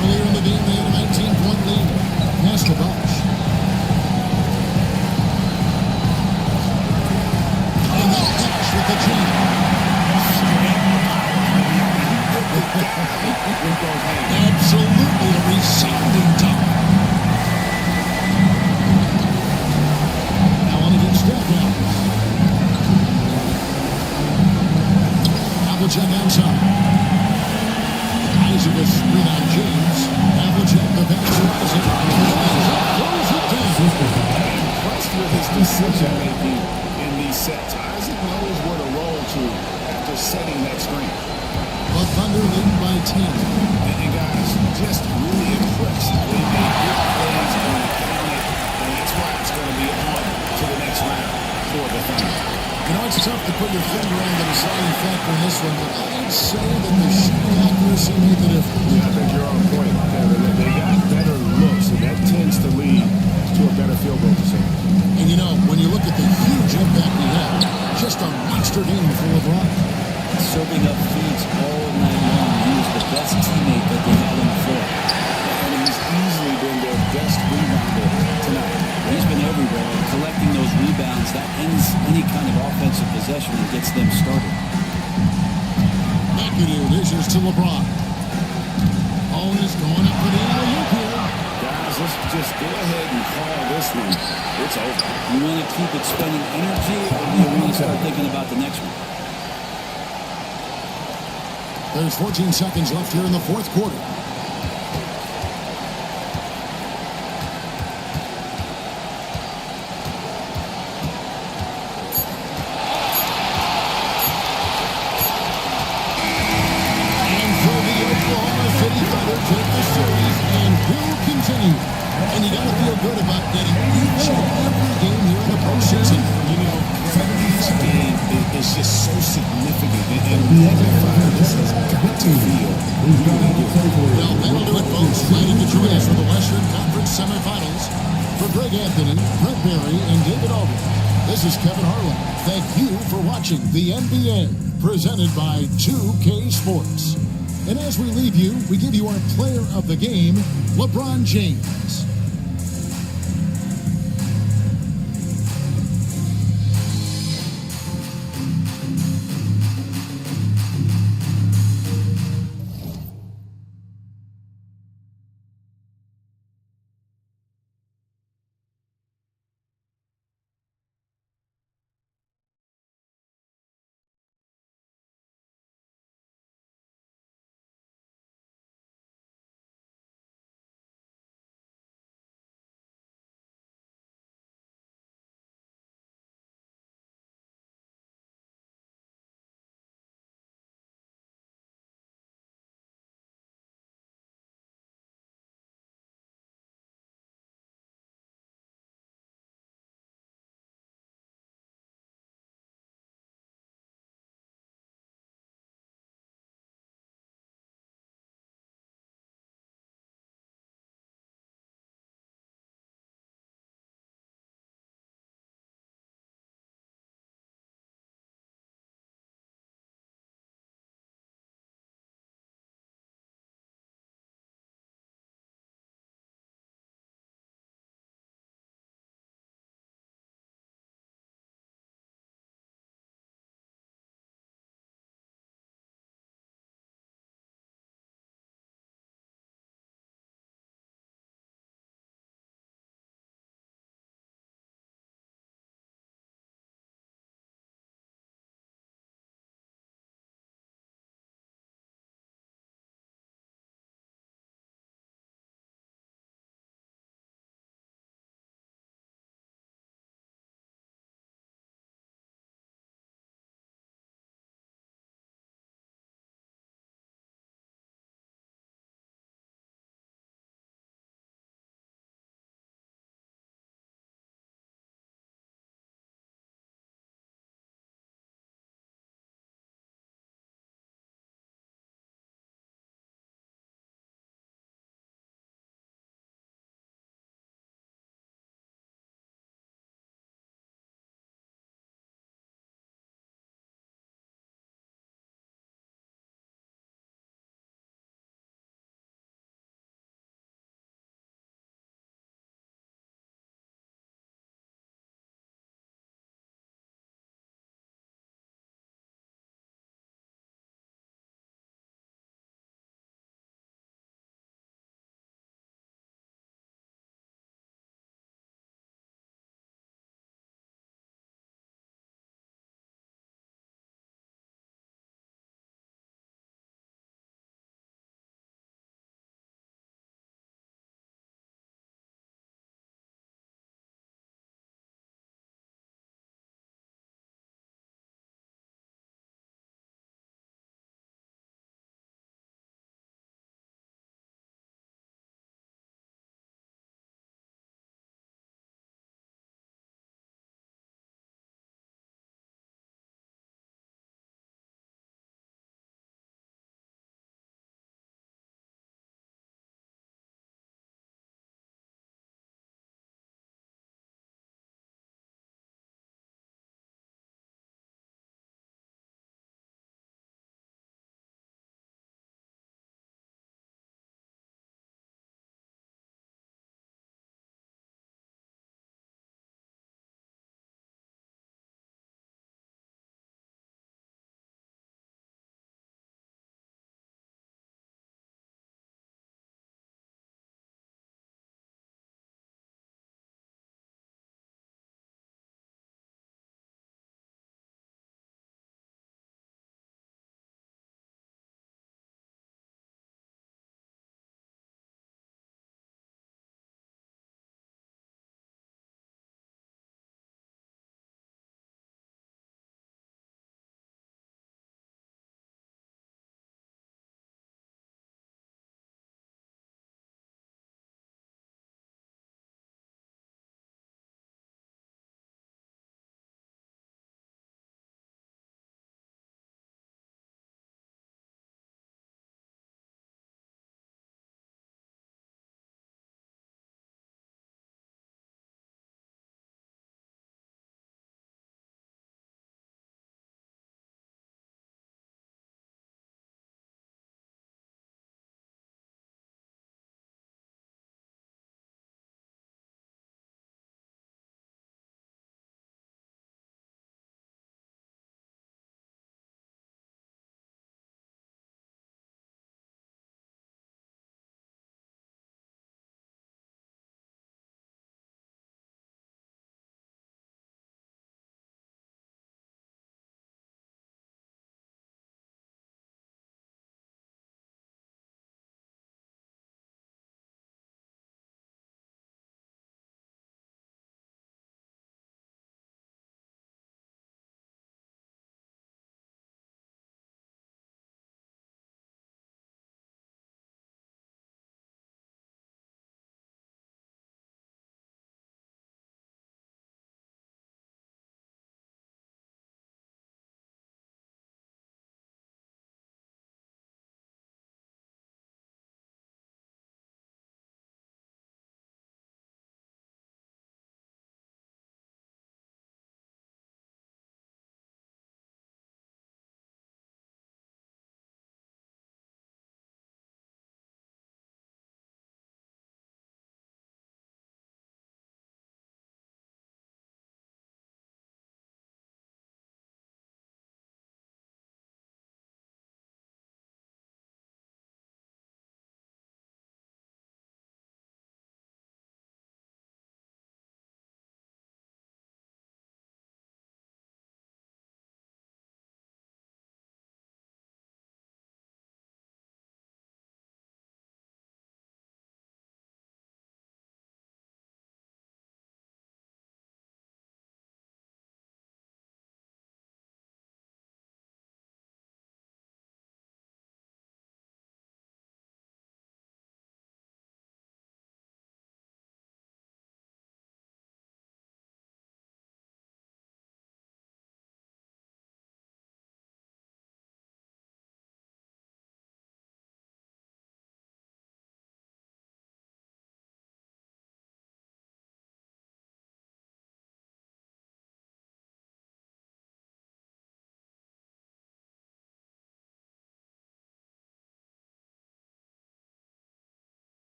Speaker 1: Earlier in the game, they had a 19-point lead. Pass to Bosch. And then Bosch with the jam. Absolutely a resounding dunk. Allen against Stackhouse. Check outside. Isaac is screen on James. Havlicek, the pass to Isaac. Throws it down.
Speaker 3: Impressed with his decision making in these sets. Isaac knows where to roll to after setting that screen.
Speaker 1: The Thunder lead by 10.
Speaker 3: And guys, just really impressed. They made good plays when it counted, and that's why it's going to be on to the next round for the Thunder.
Speaker 1: You know, it's tough to put your finger on the deciding factor in this one, but I'd say that the shooting accuracy made the difference.
Speaker 3: Yeah, I think you're on point, Kevin. They got better looks, and that tends to lead to a better field goal percentage.
Speaker 1: And you know, when you look at the huge impact he had, just a monster game for LeBron.
Speaker 2: Serving up feeds all night long. He was the best teammate that they had on the floor.
Speaker 3: And he's easily been their best rebounder tonight.
Speaker 2: He's been everywhere, and collecting those rebounds, that ends any kind of offensive possession and gets them started.
Speaker 1: McAdoo dishes to LeBron. Oh, he's going up for the alley-oop here.
Speaker 3: Guys, let's just go ahead and call this one. It's over.
Speaker 2: You want to keep expending energy, or do you want to start thinking about the next one?
Speaker 1: There's 14 seconds left here in the fourth quarter. And you got to feel good about getting each and every game here in the postseason.
Speaker 3: You know, each game is just so significant. And magnified, this has got to feel really good.
Speaker 1: Well, that'll do it, folks. Glad to join us for the Western Conference semifinals. For Greg Anthony, Brett Barry, and David Aldridge, this is Kevin Harlan. Thank you for watching the NBA, presented by 2K Sports. And as we leave you, we give you our player of the game, LeBron James.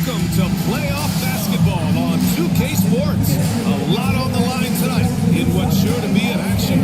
Speaker 3: Welcome to playoff basketball on 2K Sports. A lot on the line tonight in what's sure to be an action.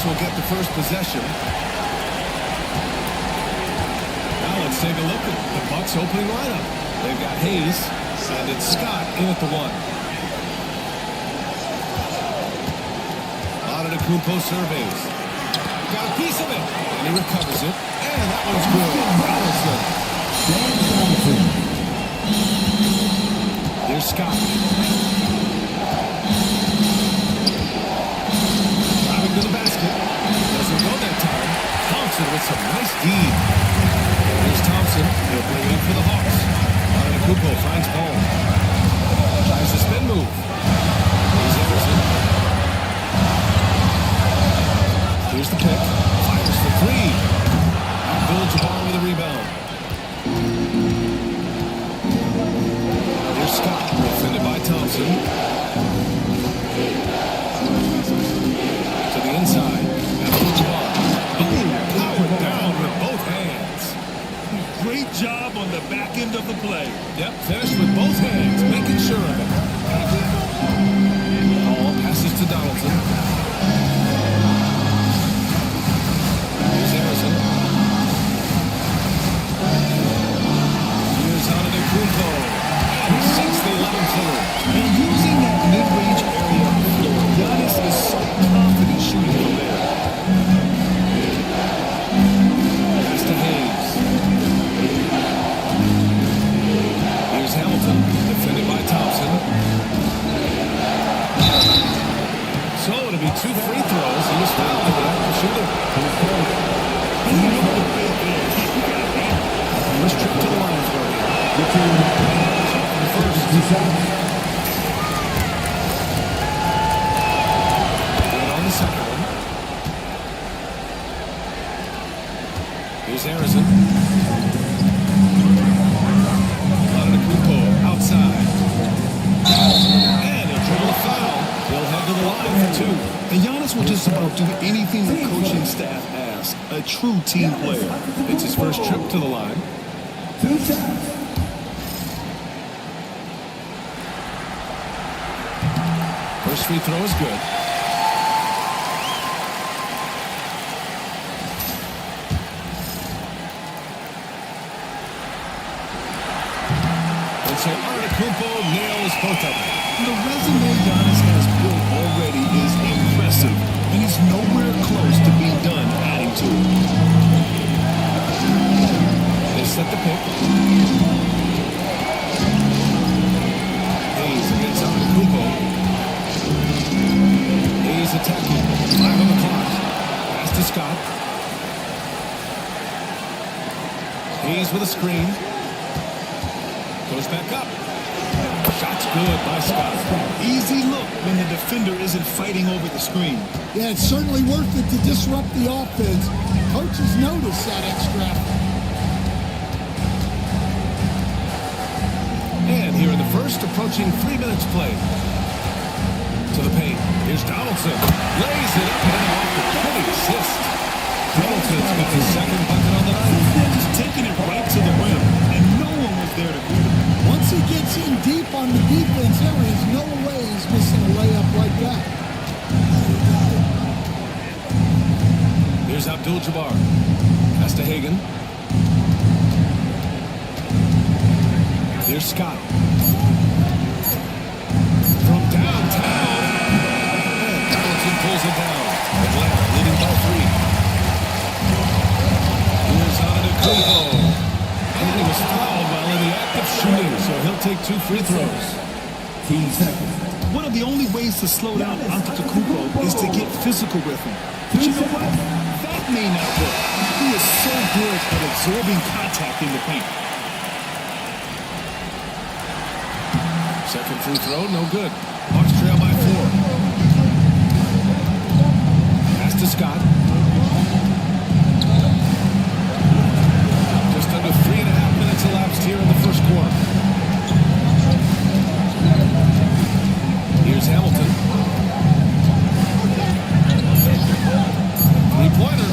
Speaker 3: Will get the first possession. Now let's take a look at the Bucks opening lineup. They've got Hayes, and it's Scott in at the 1. Antetokounmpo surveys. Got a piece of it, and he recovers it. And that one's good. Donaldson. Here's Scott. To the basket. Doesn't go that time. Thompson with some nice D. Here's Thompson. He'll bring it up for the Hawks. Antetokounmpo finds Ball. Tries the spin move. Here's Anderson. Here's the pick. Fires for 3. Abdul-Jabbar with a rebound. Here's Scott. Defended by Thompson. To the inside. Powered down with both hands.
Speaker 9: Great job on the back end of the play.
Speaker 3: Yep, finished with both hands, making sure of it. Ball passes to Donaldson. Here's Harrison. Here's Antetokounmpo. And he sinks the 11th footer.
Speaker 9: And using that mid-range area of the floor, Giannis is so confident shooting from there.
Speaker 3: Pass to Hayes. Here's Hamilton, defended by Thompson. So it'll be 2 free throws. He was fouled for that shooting. First trip to the line for him. On the second one. Here's Harrison. Antetokounmpo outside. And he'll dribble a foul. He'll head to the line for 2.
Speaker 9: And Giannis will just about do anything the coaching staff asks. A true team player.
Speaker 3: It's his first trip to the line. First free throw is good. And so Antetokounmpo nails both of them.
Speaker 9: The resume Giannis has built already is impressive, and he's nowhere close to being done adding to it.
Speaker 3: They set the pick. Hayes against Antetokounmpo. Hayes attacking. 5 on the clock. Pass to Scott. Hayes with a screen. Goes back up. Shot's good by Scott.
Speaker 9: Easy look when the defender isn't fighting over the screen.
Speaker 1: Yeah, it's certainly worth it to disrupt the offense. Coaches notice that extra effort.
Speaker 3: And here in the first, approaching 3 minutes played. To the paint. Here's Donaldson. Lays it up and off the pretty assist. Donaldson's got his second bucket on the night.
Speaker 9: Just taking it right to the rim, and no one was there to greet him.
Speaker 1: Once he gets in deep on the defense, there is no way he's missing a layup like that.
Speaker 3: Here's Abdul-Jabbar. Pass to Hagan. Here's Scott. From downtown. And Donaldson pulls it down. Atlanta leading by 3. Here's Antetokounmpo. And he was fouled while in the act of shooting, so he'll take 2 free throws.
Speaker 4: 15 seconds.
Speaker 9: One of the only ways to slow down Antetokounmpo is to get physical with him. But you know what? That may not work. He is so good at absorbing contact in the paint.
Speaker 3: Second free throw, no good. Hawks trail by 4. Pass to Scott. Just under 3.5 minutes elapsed here in the first quarter. Here's Hamilton. Three-pointer.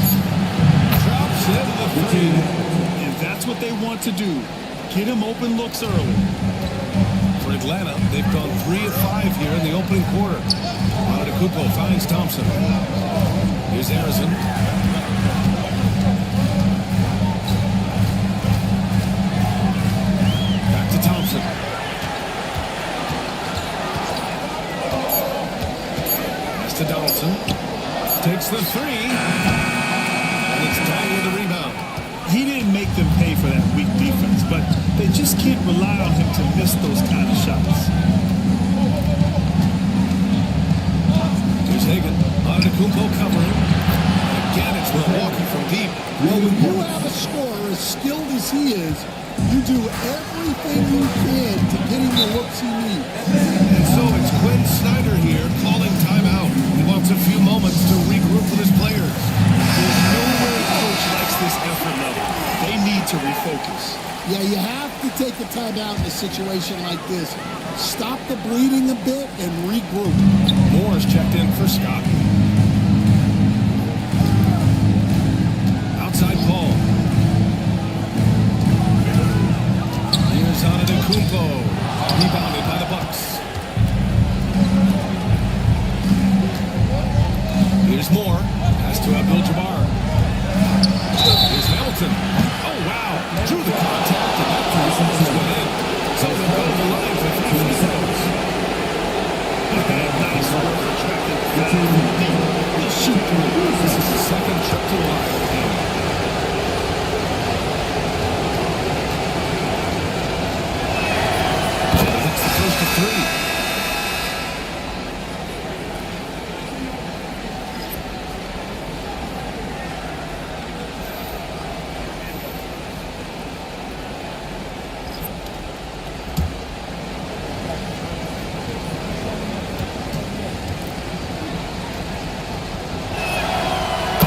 Speaker 3: Drops into the three.
Speaker 9: And that's what they want to do. Get him open looks early.
Speaker 3: For Atlanta, they've gone 3 of 5 here in the opening quarter. Antetokounmpo finds Thompson. Here's Harrison. Back to Thompson. Pass to Donaldson. Takes the 3. And it's Dang with the rebound.
Speaker 9: He didn't make them pay for that weak defense, but they just can't rely on him to miss those kind of shots.
Speaker 3: Here's Hagan. Antetokounmpo covering. And again, it's Milwaukee from deep.
Speaker 1: Well, when you have a scorer as skilled as he is, you do everything you can to get him the looks he needs.
Speaker 3: And so it's Quinn Snyder here calling timeout. He wants a few moments to regroup with his players.
Speaker 9: There's no way coach likes this effort level. They need to refocus.
Speaker 1: Yeah, you have to take a timeout in a situation like this. Stop the bleeding a bit and regroup.
Speaker 3: Moore's checked in for Scott. Outside Paul. Here's Antetokounmpo. Rebounded by the Bucks. Here's Moore. Pass to Abdul-Jabbar. Here's Hamilton. Oh, wow. Drew the contact, and that almost went in. So they'll go to the line for 3 free throws.
Speaker 9: Nice work attracting foul from deep. He'll shoot through.
Speaker 3: This is the second trip to the line for him. Hits the first of 3.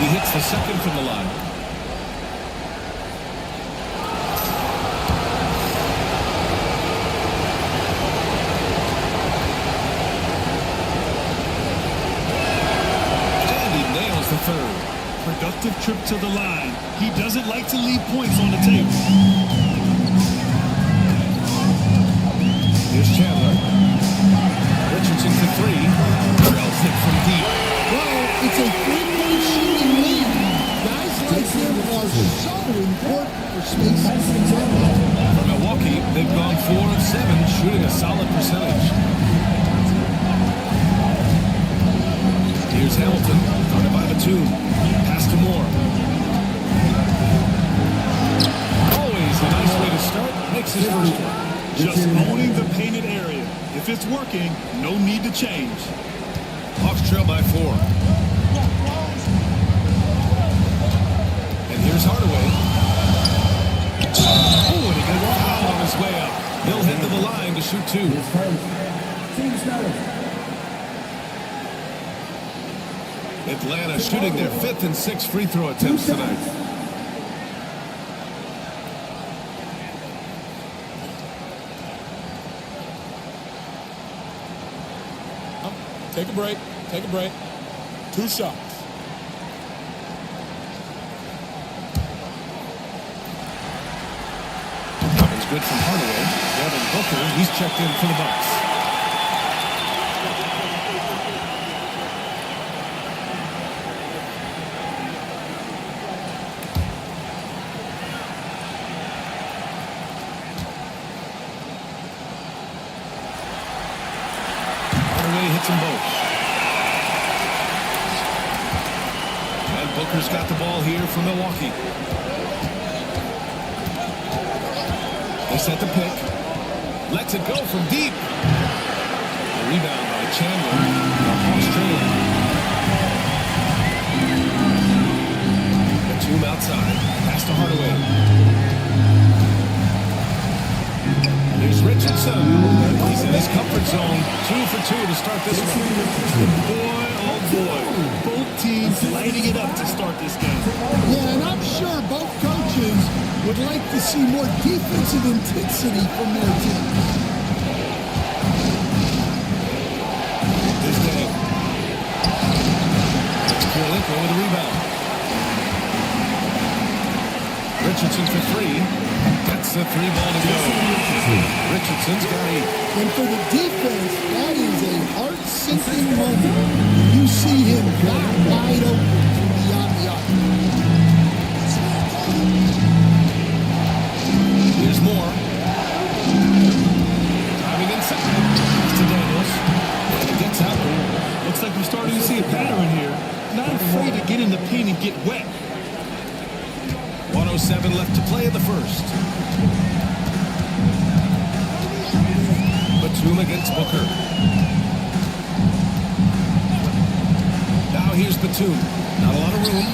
Speaker 3: Hits the second from the line. And he nails the third.
Speaker 9: Productive trip to the line. He doesn't like to leave points on the table.
Speaker 3: Here's Chandler. Richardson for 3. Drills it from deep.
Speaker 1: Well, it's a three-point shooting lead. Guys like him are so important for spacing.
Speaker 3: For Milwaukee, they've gone 4 of 7, shooting a solid percentage. Here's Hamilton, guarded by Batum. Pass to Moore. Always a nice way to start. Makes his first one.
Speaker 9: Just owning the painted area. If it's working, no need to change.
Speaker 3: Hawks trail by 4. And here's Hardaway. Oh, and he got a foul on his way up. He'll head to the line to shoot 2. Atlanta shooting their 5th and 6th free throw attempts tonight.
Speaker 5: Take a break. Take a break. 2 shots.
Speaker 3: It's good from Hardaway. Devin Booker, he's checked in for the Bucks. Hardaway hits them both. And Booker's got the ball here for Milwaukee. They set the pick. Lets it go from deep. Rebound by Chandler. The Hawks trail. Batum outside. Pass to Hardaway. Here's Richardson. He's in his comfort zone. 2 for 2 to start this one.
Speaker 9: Boy, oh boy. Both teams lighting it up to start this game.
Speaker 1: Yeah, and I'm sure both coaches would like to see more defensive intensity from their teams.
Speaker 3: This day. It's Kuliko with a rebound. Richardson for 3. That's the 3-ball to go. Richardson's got 8.
Speaker 1: And for the defense, that is a heart-sinking moment. You see him that wide open from beyond the arc.
Speaker 3: Here's more. Driving inside. To Daniels. And it gets out.
Speaker 9: Looks like we're starting to see a pattern here. Not afraid to get in the paint and get wet.
Speaker 3: 1:07 left to play in the first. Batum against Booker. Now here's Batum. Not a lot of room.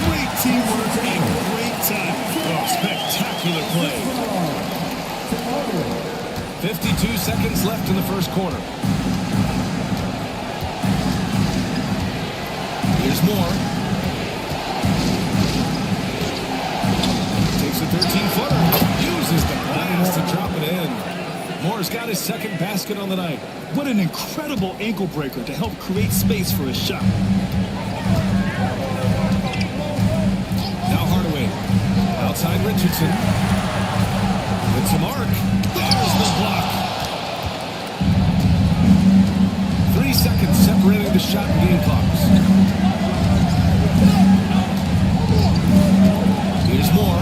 Speaker 9: Great teamwork and great time. Oh, spectacular play.
Speaker 3: 52 seconds left in the first quarter. Here's more. Takes a 13-footer. Uses the glass to drop it in. Moore's got his second basket on the night.
Speaker 9: What an incredible ankle breaker to help create space for a shot.
Speaker 3: Now Hardaway. Outside Richardson. It's a mark. There's the block. 3 seconds separating the shot and game clocks. Here's more.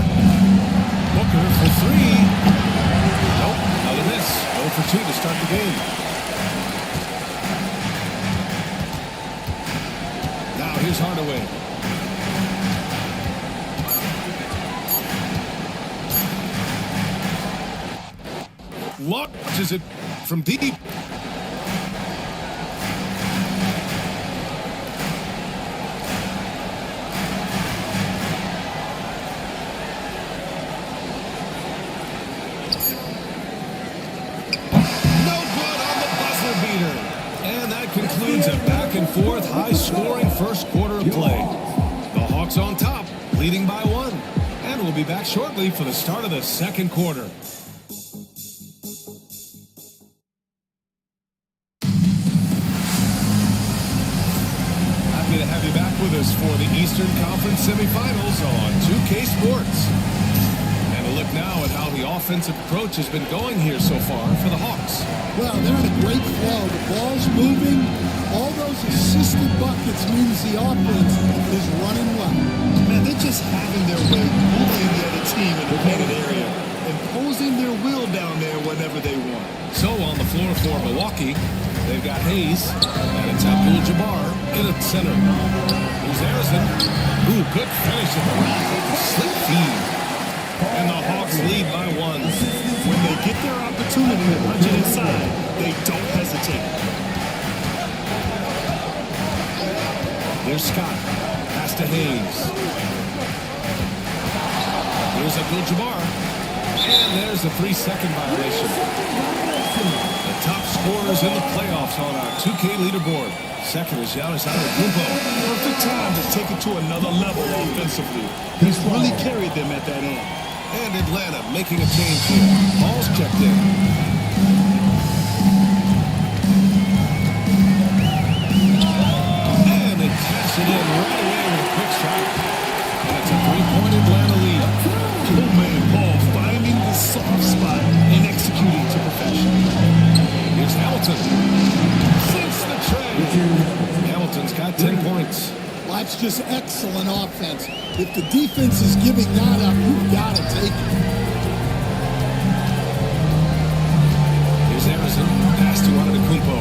Speaker 3: Booker for 3. Nope, another miss. 0 for 2 to start the game. Now here's Hardaway. Launches it from deep. Concludes a back-and-forth, high-scoring first quarter of play. The Hawks on top, leading by 1. And we'll be back shortly for the start of the second quarter. Happy to have you back with us for the Eastern Conference semifinals on 2K Sports. And a look now at how the offensive approach has been going here so far for the Hawks.
Speaker 1: Well, they're in a great flow. The ball's moving. All those assisted buckets means the offense is running well.
Speaker 9: Man, they're just having their way, moving the other team in the painted area, imposing their will down there whenever they want.
Speaker 3: So on the floor for Milwaukee, they've got Hayes, and it's Abdul-Jabbar in at center. Here's Harrison. Ooh, good finish at the rack with the slick feed. And the Hawks lead by 1.
Speaker 9: When they get their opportunity to punch it inside, they don't hesitate.
Speaker 3: Here's Scott. Pass to Hayes. Here's Abdul-Jabbar. And there's a 3-second violation. The top scorers in the playoffs on our 2K leaderboard. Second is Giannis Antetokounmpo.
Speaker 9: Perfect time to take it to another level offensively. He's really carried them at that end.
Speaker 3: And Atlanta making a change here. Ball's checked in. And they cash it in right away with a quick shot. And it's a 3-point Atlanta lead.
Speaker 9: Oh man, Paul finding the soft spot and executing to perfection.
Speaker 3: Here's Hamilton. Sinks the tray. Hamilton's got 10 points.
Speaker 1: Well, that's just excellent offense. If the defense is giving that up, you've got to take it.
Speaker 3: Here's Harrison. Pass to Antetokounmpo.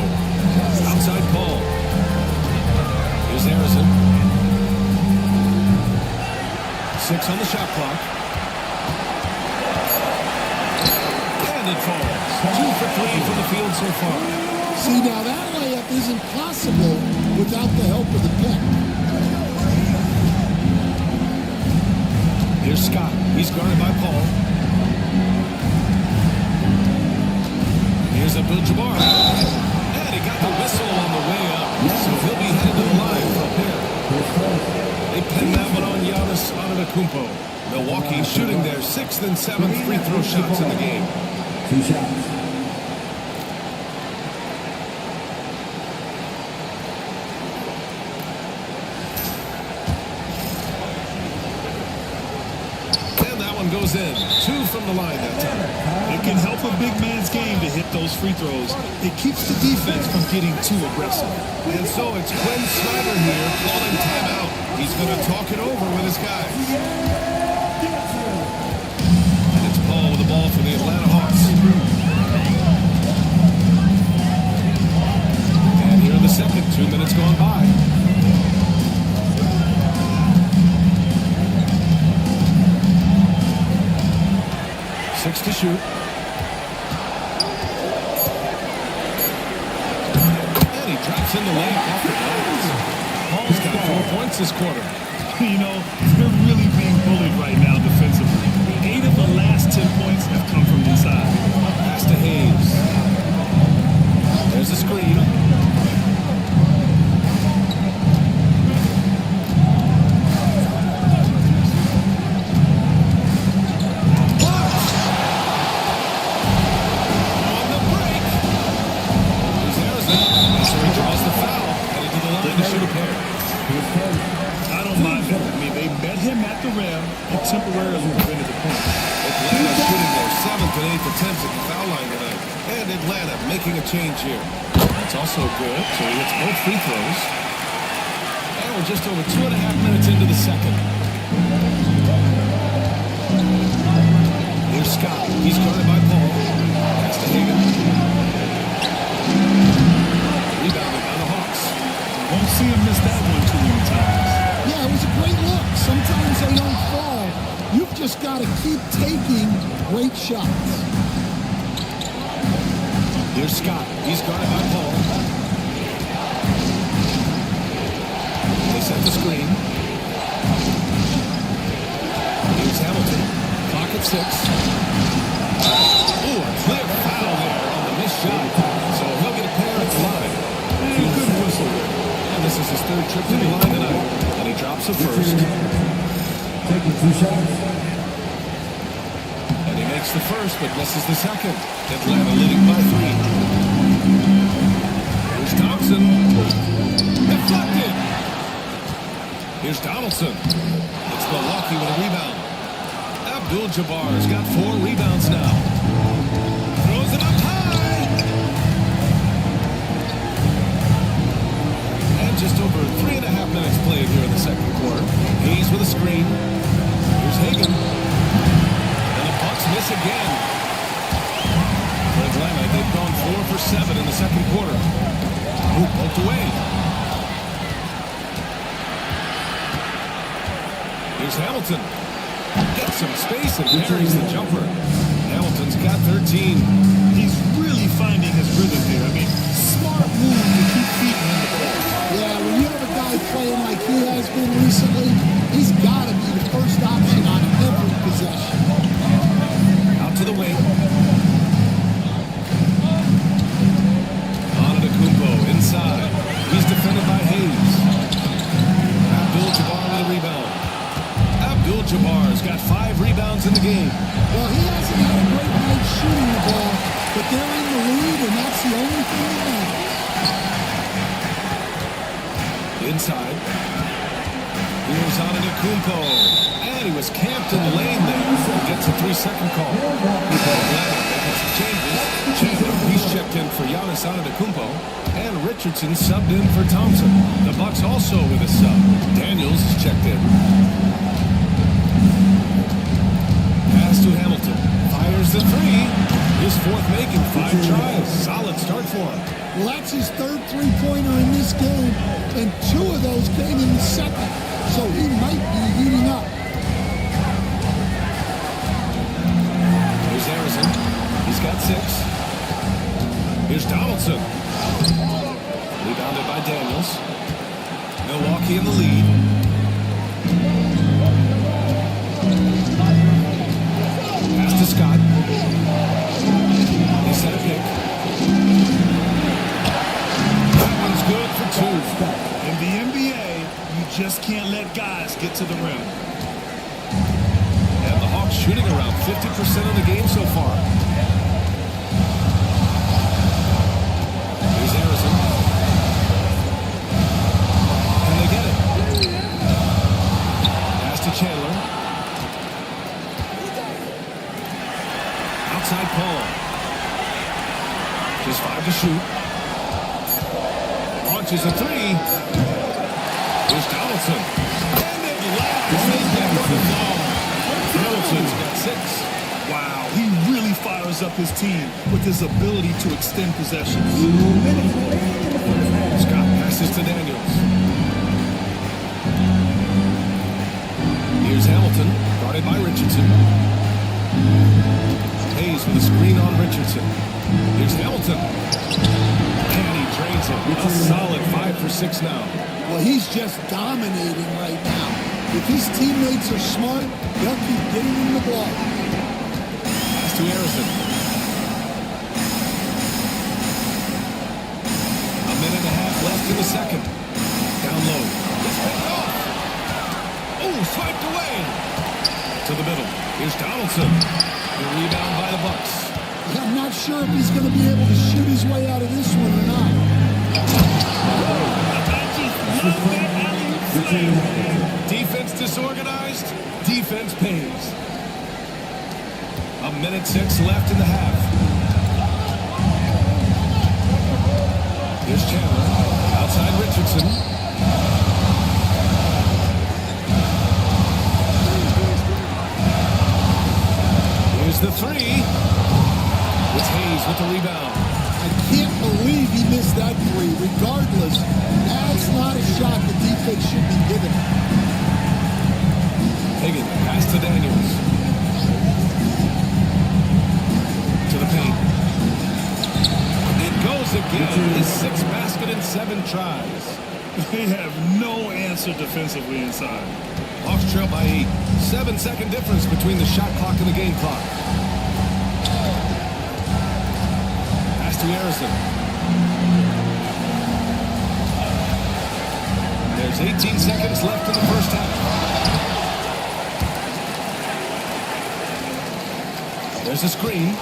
Speaker 3: Outside Paul. Here's Harrison. 6 on the shot clock. And it falls. 2 for 3 from the field so far.
Speaker 1: See, now that layup isn't possible without the help of the pick.
Speaker 3: Here's Scott. He's guarded by Paul. Here's Abdul-Jabbar. And he got the whistle on the way up. So he'll be headed to the line for a pair. They pinned that one on Giannis Antetokounmpo. Milwaukee shooting their 6th and 7th free throw shots in the game.
Speaker 4: 2 shots.
Speaker 3: Goes in. 2 from the line that time.
Speaker 9: It can help a big man's game to hit those free throws. It keeps the defense from getting too aggressive.
Speaker 3: And so it's Quinn Snyder here calling timeout. He's going to talk it over with his guys. And it's Paul with the ball for the Atlanta Hawks. And here in the second, 2 minutes gone by. 6 to shoot. And he drops in the lane off the glass. Paul's got 4 points this quarter.
Speaker 9: You know, they're really being bullied right now defensively. 8 of the last 10 points have come from inside.
Speaker 3: Pass to Hayes. There's a screen.
Speaker 9: I don't mind that. I mean, they met him at the rim and temporarily prevented the point.
Speaker 3: Atlanta shooting their 7th and 8th attempts at the foul line tonight. And Atlanta making a change here. That's also good. So he hits both free throws. And we're just over 2.5 minutes into the second. Here's Scott. He's guarded by Paul. Pass to Hagan. Rebounded by the Hawks.
Speaker 9: Won't see him miss that one too many times.
Speaker 1: Yeah, it was a great look. Sometimes they don't fall. You've just got to keep taking great shots.
Speaker 3: Here's Scott. He's guarded by Paul. They set the screen. Here's Hamilton. Clock at 6. Ooh, a clear foul there on the missed shot. So he'll get a pair at the line. Good whistle there. And this is his 3rd trip to the line tonight. And he drops the first.
Speaker 4: Taking 2 shots.
Speaker 3: And he makes the first, but misses the second. Atlanta leading by 3. Here's Thompson. Deflected. Here's Donaldson. It's Milwaukee with a rebound. Abdul-Jabbar's got 4 rebounds now. Throws it up high. And just over 3.5 minutes played here in the second quarter. Hayes with a screen. Here's Hagan. And the Bucks miss again. For Atlanta, they've gone 4 for 7 in the second quarter. Ooh, poked away. Here's Hamilton. Gets some space and carries the jumper. Hamilton's got 13.
Speaker 9: He's really finding his rhythm here. I mean, smart move to keep feeding him the ball.
Speaker 1: Yeah, when you have a guy playing like he has been recently, he's got to be the first option on every possession.
Speaker 3: Out to the wing. Antetokounmpo inside. He's defended by Hayes. Abdul-Jabbar with a rebound. Abdul-Jabbar's got 5 rebounds in the game.
Speaker 1: Well, he hasn't had a great night shooting the ball, but they're in the lead, and that's the only thing that matters.
Speaker 3: Inside. Here's Antetokounmpo. And he was camped in the lane there. Gets a 3-second call. Atlanta making some changes. Chandler, he's checked in for Giannis Antetokounmpo. And Richardson subbed in for Thompson. The Bucks also with a sub. Daniels is checked in. Pass to Hamilton. Fires the 3. His 4th make in 5 tries. Solid start for him.
Speaker 1: Well, that's his 3rd three-pointer in this game, and 2 of those came in the second, so he might be heating up.
Speaker 3: Here's Harrison. He's got 6.
Speaker 10: Here's Donaldson. Rebounded by Daniels. Milwaukee in the lead. Pass to Scott. They set a pick. That one's good for two.
Speaker 9: In the NBA, you just can't let guys get to the rim.
Speaker 10: And the Hawks shooting around 50% of the game so far. Here's Harrison. Can they get it? Pass to Chandler. Outside Paul. Just 5 to shoot. Launches a three. Here's Donaldson. And it lands. Donaldson's got 6.
Speaker 9: Wow, he really fires up his team with his ability to extend possessions.
Speaker 10: Scott passes to Daniels. Here's Hamilton, guarded by Richardson. Hayes with a screen on Richardson. Here's Hamilton. And he drains it. A solid 5 for 6 now.
Speaker 1: Well, he's just dominating right now. If his teammates are smart, they'll keep getting him the ball.
Speaker 10: Pass to Harrison. A minute and a half left in the second. Down low. It's picked off. Oh, swiped away. To the middle. Here's Donaldson. The rebound by the Bucks.
Speaker 1: I'm not sure if he's going to be able to shoot his way out of this one or not.
Speaker 10: Defense disorganized. Defense pays. A minute 6 left in the half. Here's Chandler. Outside Richardson. Here's the three. It's Hayes with the rebound.
Speaker 1: I can't believe he missed that three. Regardless, that's not a shot the defense should be giving.
Speaker 10: Hagan, pass to Daniels. To the paint. It goes again. His 6th basket in 7 tries.
Speaker 9: They have no answer defensively inside.
Speaker 10: Hawks trail by 8. 7-second difference between the shot clock and the game clock. Pass to Harrison. There's 18 seconds left in the first half. There's a screen.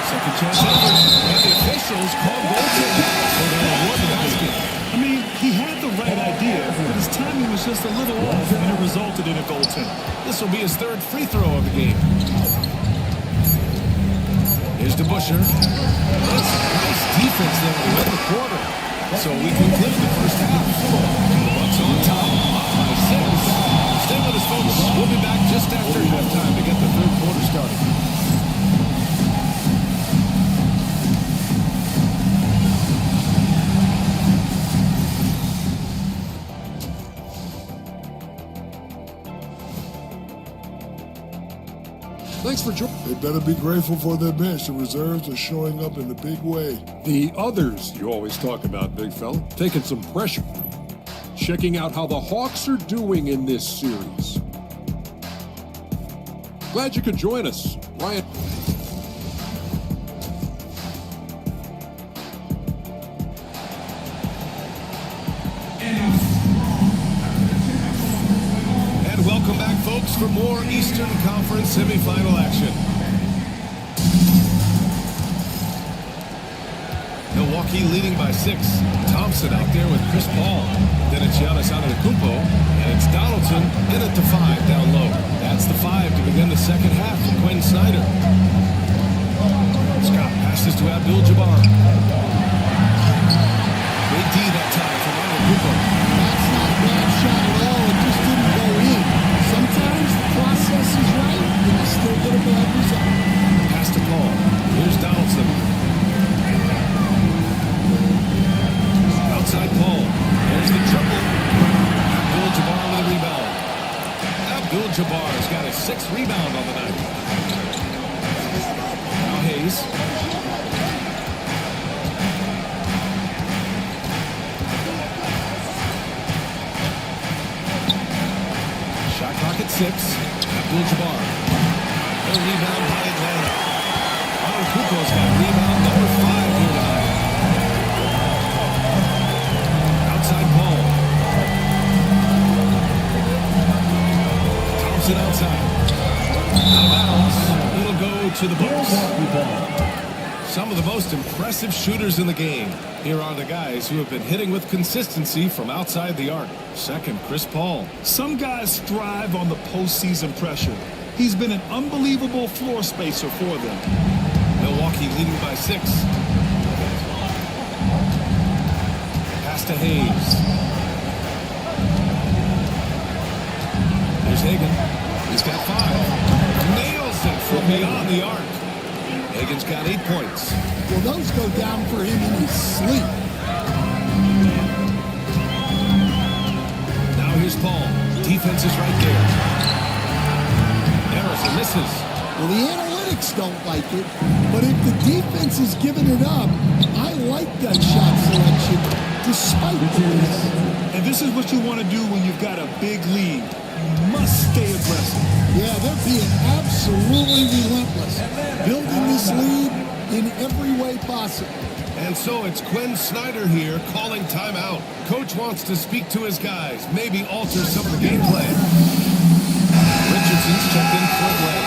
Speaker 10: Second chance effort. And the officials call goaltending. So they'll award the basket.
Speaker 9: I mean, he had the right idea, but his timing was just a little off, and it resulted in a goaltender.
Speaker 10: This will be his 3rd free throw of the game. Here's DeBuscher. That's nice defense there to win the quarter. So we conclude the first half. The Bucks on top by 6. Stay with us, folks. We'll be back just after halftime to get the 3rd quarter started.
Speaker 7: Thanks for joining.
Speaker 6: They better be grateful for their bench. The reserves are showing up in a big way.
Speaker 7: The others you always talk about, big fella, taking some pressure. Checking out how the Hawks are doing in this series. Glad you could join us, Ryan.
Speaker 10: And welcome back, folks, for more Eastern Conference semifinal action. Milwaukee leading by 6. Thompson out there with Chris Paul. Then it's Giannis Antetokounmpo, and it's Donaldson in at the 5 down low. That's the 5 to begin the second half for Quinn Snyder. Scott passes to Abdul-Jabbar. Big D that time for Antetokounmpo.
Speaker 1: That's not a bad shot at all. It just didn't go in. Sometimes the process is right, and you still get a bad result.
Speaker 10: Pass to Paul. Here's Donaldson. Outside Paul. There's the triple. Abdul-Jabbar with a rebound. Abdul-Jabbar's got his 6th rebound on the night. Now Hayes. 6, Abdul-Jabbar. A rebound by Atlanta. Kuko's got rebound number 5 here tonight. Outside Paul. Thompson outside. Out of bounds. It'll go to the Bucks. Some of the most impressive shooters in the game. Here are the guys who have been hitting with consistency from outside the arc. Second, Chris Paul.
Speaker 9: Some guys thrive on the postseason pressure. He's been an unbelievable floor spacer for them.
Speaker 10: Milwaukee leading by 6. Pass to Hayes. Here's Hagan. He's got 5. Nails it from beyond the arc. Hagan's got 8 points.
Speaker 1: Well, those go down for him in his sleep.
Speaker 10: Now here's Paul. Defense is right there. Harrison misses.
Speaker 1: Well, the analytics don't like it, but if the defense is giving it up, I like that shot selection despite this.
Speaker 9: And this is what you want to do when you've got a big lead. You must stay aggressive.
Speaker 1: Yeah, they're being absolutely relentless, building this lead in every way possible.
Speaker 10: And so it's Quinn Snyder here calling timeout. Coach wants to speak to his guys, maybe alter some of the game plan. Richardson's checked in for Atlanta.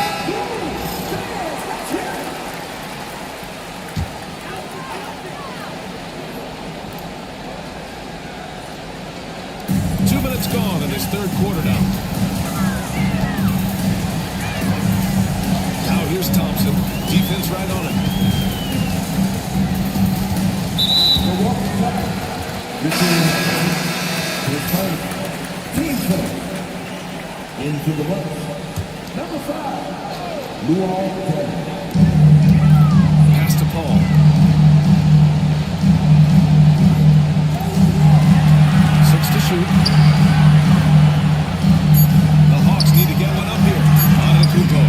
Speaker 10: Gone in his third quarter now. Now here's Thompson. Defense right on him.
Speaker 4: Into the box. Number 5, Bleague.
Speaker 10: Pass to Paul. To shoot. The Hawks need to get one up here. Antetokounmpo.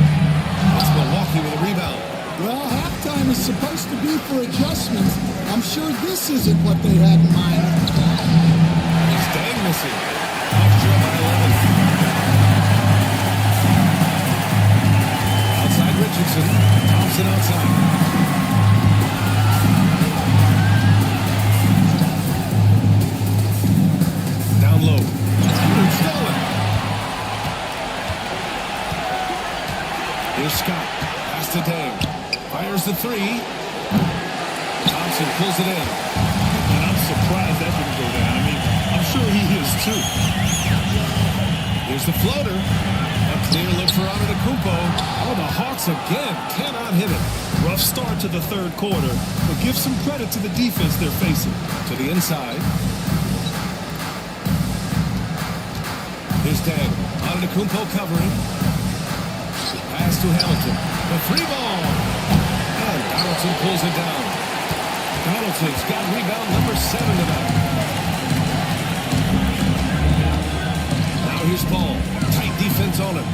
Speaker 10: It's Milwaukee with a rebound.
Speaker 1: Well, halftime is supposed to be for adjustments. I'm sure this isn't what they had in mind.
Speaker 10: He's dang missing. Hawks trail by 11. Outside Richardson. Thompson outside. Low. Stolen. Here's Scott. Pass to Dang. Fires the 3. Thompson pulls it in.
Speaker 9: And I'm surprised that didn't go down. I mean, I'm sure he is too.
Speaker 10: Here's the floater. A clear look for Antetokounmpo. Oh, the Hawks again cannot hit it.
Speaker 9: Rough start to the third quarter, but give some credit to the defense they're facing.
Speaker 10: To the inside. Here's Dang. Antetokounmpo covering. Pass to Hamilton. The 3 ball. And Donaldson pulls it down. Donaldson's got rebound number 7 tonight. Now here's Paul. Tight defense on him.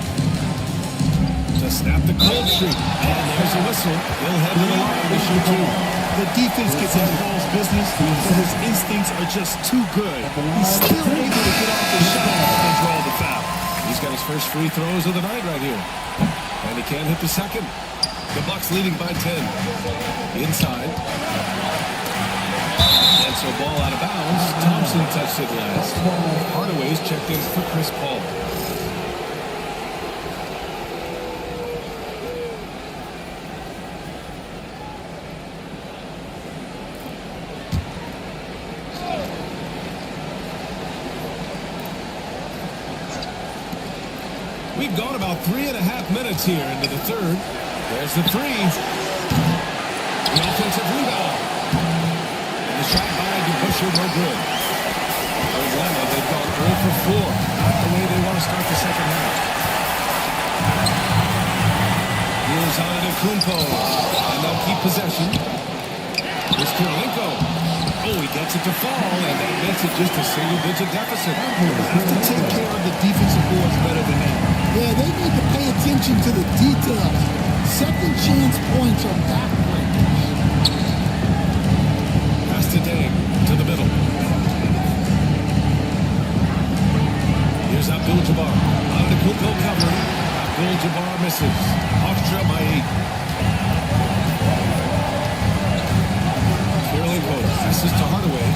Speaker 10: To snap the cold streak. And there's a whistle. He'll head to the line to shoot 2.
Speaker 9: The defense gets in Paul's business, but his instincts are just too good. He's still able to get off the shot and draw the foul.
Speaker 10: He's got his first free throws of the night right here. And he can't hit the second. The Bucks leading by 10. Inside. And so ball out of bounds. Thompson touched it last. Hardaway's checked in for Chris Paul. We've gone about 3.5 minutes here into the third. There's the 3. The offensive rebound. And the shot by DeBusschere, no good. For Atlanta, they've gone 0 for 4. Not the way they want to start the second half. Here's Antetokounmpo. And they'll keep possession. Here's Kirilenko. Oh, he gets it to fall, and that makes it just a single-digit deficit.
Speaker 9: You have to take care of the defensive boards better than that.
Speaker 1: Yeah, they need to pay attention to the details. Second chance points are backbreakers.
Speaker 10: Pass to Dang, to the middle. Here's Abdul-Jabbar. Antetokounmpo covering. misses. Hawks trail by 8. Kirilenko passes to Hardaway.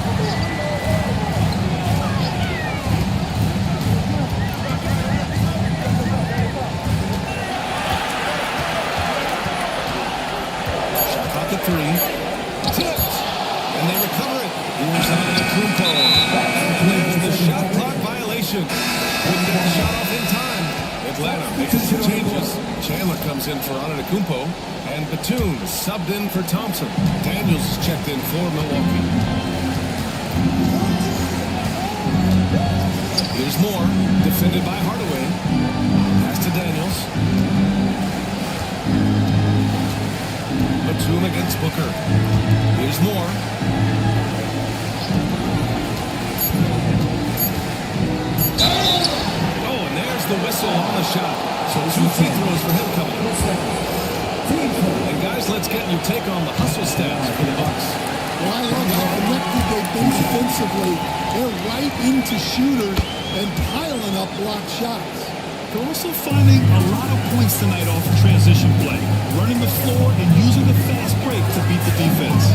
Speaker 10: Shot clock at 3. Tipped. And they recover it. Here's Antetokounmpo. There's the shot clock violation. Couldn't get the shot off in time. Atlanta makes some changes. Chandler comes in for Antetokounmpo, and Batum subbed in for Thompson. Daniels is checked in for Milwaukee. Here's Moore, defended by Hardaway. Pass to Daniels. Batum against Booker. Here's Moore. The whistle on the shot. So 2 free throws for him coming up. And guys, let's get your take on the hustle stats for the Bucks.
Speaker 1: Well, I love how connected they've been defensively. They're right into shooters and piling up blocked shots.
Speaker 9: They're also finding a lot of points tonight off of transition play, running the floor and using the fast break to beat the defense.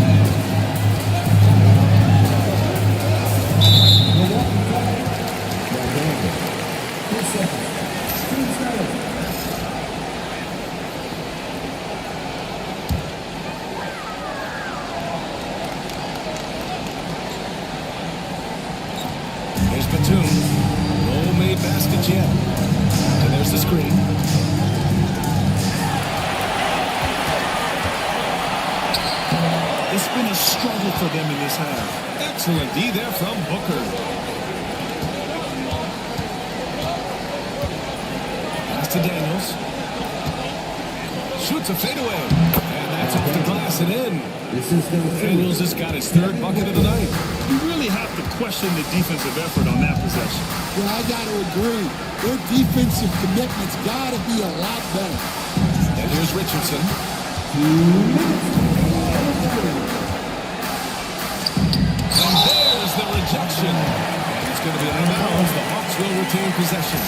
Speaker 10: Here's Batum. No made basket yet. And there's the screen.
Speaker 9: It's been a struggle for them in this half.
Speaker 10: Excellent D there from Booker. Pass to Daniels. Shoots a fadeaway. And that's off the glass and in. Daniels has got his 3rd bucket of the night.
Speaker 9: You really have to question the defensive effort on that possession.
Speaker 1: Yeah, I got to agree. Their defensive commitment's got to be a lot better.
Speaker 10: And here's Richardson. And there's the rejection. And it's going to be out of bounds. The Hawks will retain possession.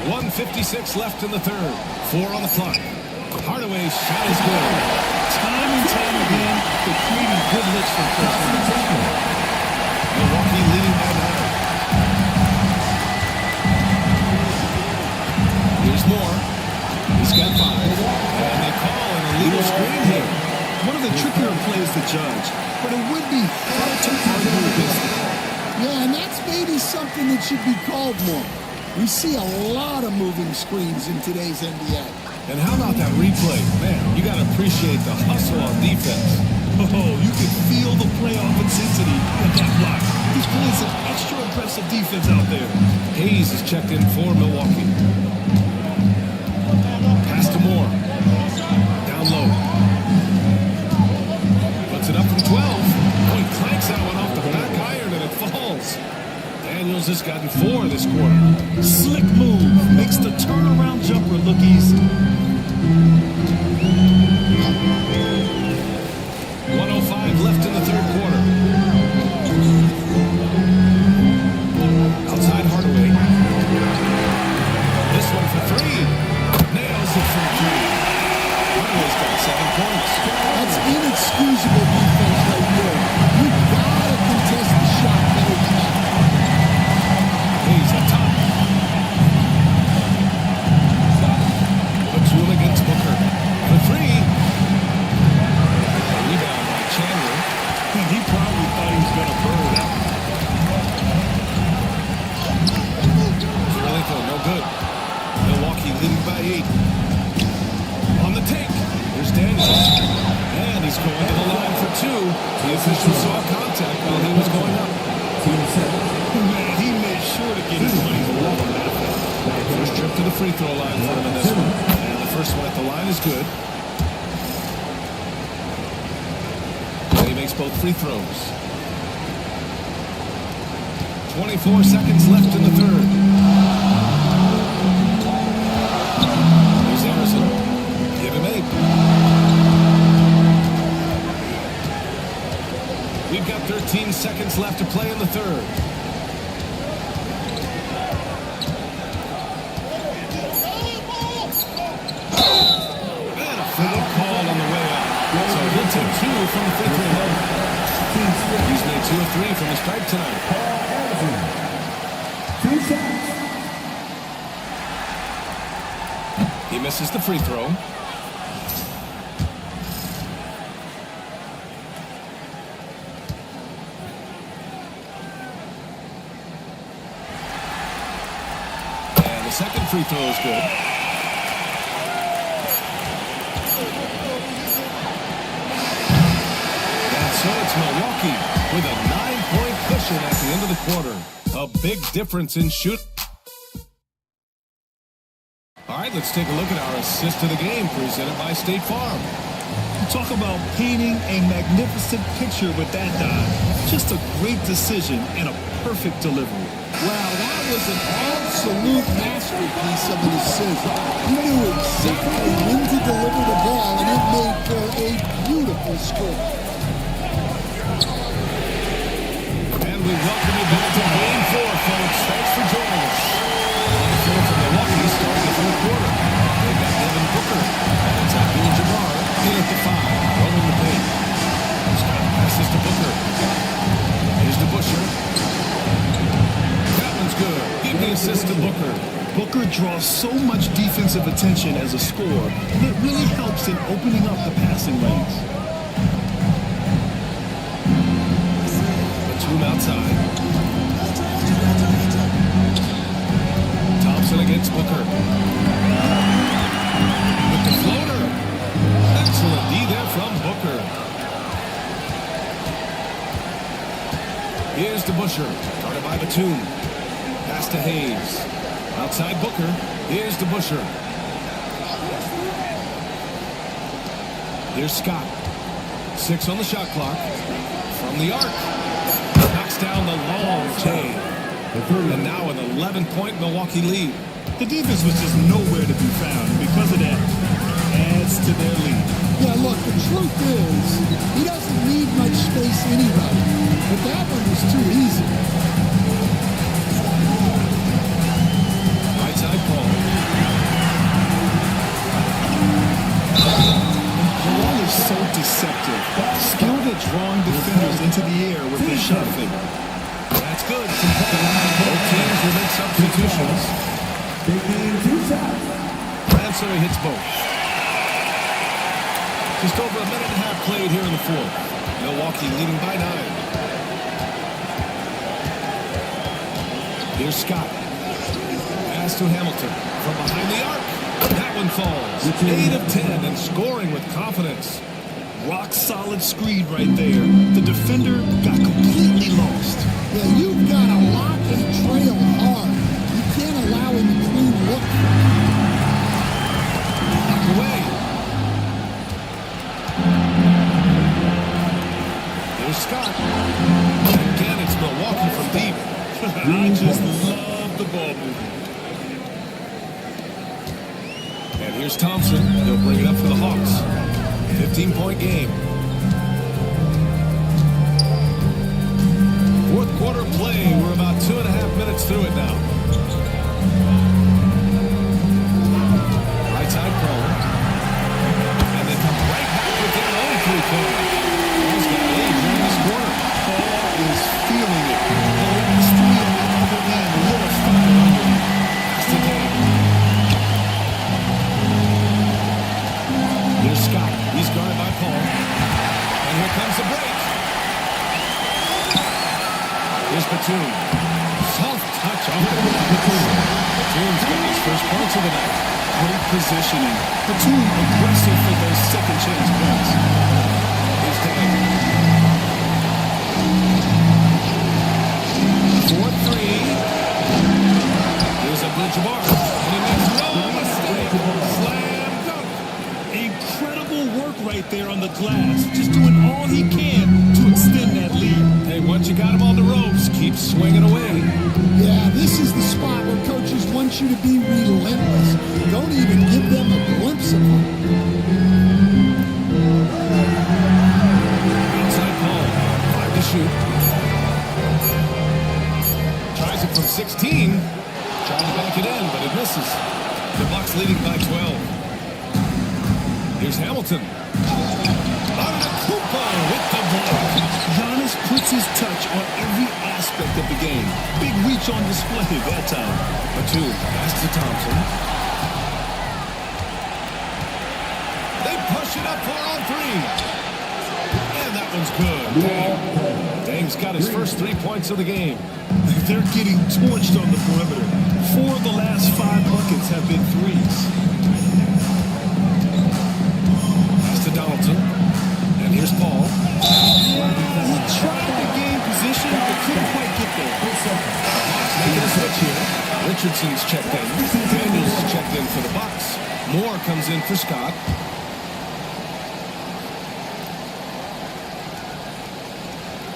Speaker 10: .156 left in the 3rd. 4 on the clock. Hardaway's shot is good.
Speaker 9: Time and time again, they're creating good looks from Chris.
Speaker 10: Milwaukee leading by 9. Here's Moore. He's got 5. And they call an illegal screen here.
Speaker 9: One of the trickier plays to judge, but it would be hard to argue against it.
Speaker 1: Yeah, and that's maybe something that should be called more. We see a lot of moving screens in today's NBA.
Speaker 10: And how about that replay? Man, you got to appreciate the hustle on defense.
Speaker 9: Oh, you can feel the playoff intensity in that block. He's playing some extra aggressive defense out there.
Speaker 10: Hayes is checked in for Milwaukee. Pass to Moore. Down low. Puts it up from 12. Oh, he clanks that one off the back iron and it falls. Daniels has gotten 4 this quarter.
Speaker 9: Slick move. Makes the turnaround jumper look easy.
Speaker 10: 1:05 left in the 3rd quarter. Outside Hardaway. This one for 3. Nails it from 3. Hardaway's got 7 points.
Speaker 1: That's inexcusable defense right there. You gotta contest the shot better than that.
Speaker 10: He's up top. Batum against Booker. For 3. A rebound by Chandler.
Speaker 9: He probably thought he was going to burn that.
Speaker 10: Kirilenko, no good. Milwaukee leading by 8. On the take. Here's Daniels. And he's going to the line for 2. The official saw contact while he was going up.
Speaker 9: Man, he made sure to get his money's worth on that.
Speaker 10: First trip to the free throw line for him in this one. And the first one at the line is good. And he makes both free throws. 24 seconds left in the 3rd. Here's Emerson. Give him 8. We've got 13 seconds left to play in the 3rd.
Speaker 7: from the free throw line. He's made 2 of 3 from the stripe tonight.
Speaker 4: 2 shots.
Speaker 7: He misses the free throw. And the second free throw is good. And so it's Milwaukee with a 9-point cushion at the end of the quarter. A big difference in shoot. All right, let's take a look at our assist to the game presented by State Farm.
Speaker 9: Talk about painting a magnificent picture with that dive. Just a great decision and a perfect delivery.
Speaker 1: Wow, that was an absolute masterpiece of a decision. He knew exactly when to deliver the ball, and it made for a beautiful score.
Speaker 7: And we welcome you back to Game 4, folks. Thanks for joining us. On the field for Milwaukee starting the fourth quarter. They've got Devin Booker. And it's Abdul-Jabbar in at the 5, rolling the paint. Scott passes to Booker. Here's to Busher. That one's good. Give the assist to Booker.
Speaker 9: Booker draws so much defensive attention as a scorer, and it really helps in opening up the passing lanes.
Speaker 7: Batum outside. Thompson against Booker. With the floater. Excellent D there from Booker. Here's to Busher. Guarded by Batum. Pass to Hayes. Outside Booker. Here's to Busher. Here's Scott. 6 on the shot clock. From the arc. Knocks down the long chain. And now an 11-point Milwaukee lead.
Speaker 9: The defense was just nowhere to be found, and because of that, adds to their lead.
Speaker 1: Yeah, look, the truth is, he doesn't need much space anyway. But that one was too easy.
Speaker 7: Right side Paul.
Speaker 9: Paul is so deceptive, skilled at drawing defenders into the air with his shot fake.
Speaker 7: That's good. Both teams will make substitutions. Ransom hits both. Just over a minute and a half played here in the fourth. Milwaukee leading by 9. Here's Scott. Pass to Hamilton from behind the arc. That one falls. 8 of 10 and scoring with confidence.
Speaker 9: Rock solid screen right there. The defender got completely lost.
Speaker 1: Yeah, you've got to lock and trail hard. You can't allow him to clean look.
Speaker 7: Knocked away. Here's Scott. Again, it's Milwaukee from deep.
Speaker 9: I just love the ball movement.
Speaker 7: And here's Thompson. He'll bring it up for the Hawks. 15-point game. Fourth quarter play. We're about 2.5 minutes through it now. Right side Paul. And they come right back with their own three-pointer. Paul's got 8 in this quarter.
Speaker 9: Paul is feeling it. The last 3 on the other end lit a fire under him.
Speaker 7: That's the game. Here's Scott. He's guarded by Paul. And here comes the break. Here's Batum. Soft touch on the Batum's got his first points of the night.
Speaker 9: Great positioning. Batum aggressive for those second chance points.
Speaker 7: Here's Dan. 4-3. Here's Abdul-Jabbar. And he makes no mistake. Slam dunk.
Speaker 9: Incredible work right there on the glass. Just doing all he can to extend that lead.
Speaker 7: Hey, once you got him on the ropes, keep swinging away.
Speaker 1: Yeah, this is the spot where coaches want you to be relentless. Don't even give them a glimpse of hope.
Speaker 7: Outside Paul. 5 to shoot. Tries it from 16. Trying to bank it in, but it misses. The Bucks leading by 12. Here's Hamilton. Antetokounmpo with the block.
Speaker 9: Giannis puts his touch on every aspect of the game. Big reach on display that time.
Speaker 7: Batum, pass to Thompson. They push it up for on three. And that one's good. Dang's got his first 3 points of the game.
Speaker 9: They're getting torched on the perimeter. 4 of the last 5 buckets have been threes.
Speaker 7: Pass to Donaldson. And here's Paul.
Speaker 9: He tried to gain position, but couldn't quite get there.
Speaker 7: Making a switch here. Richardson's checked in. Daniels is checked in for the Bucks. Moore comes in for Scott.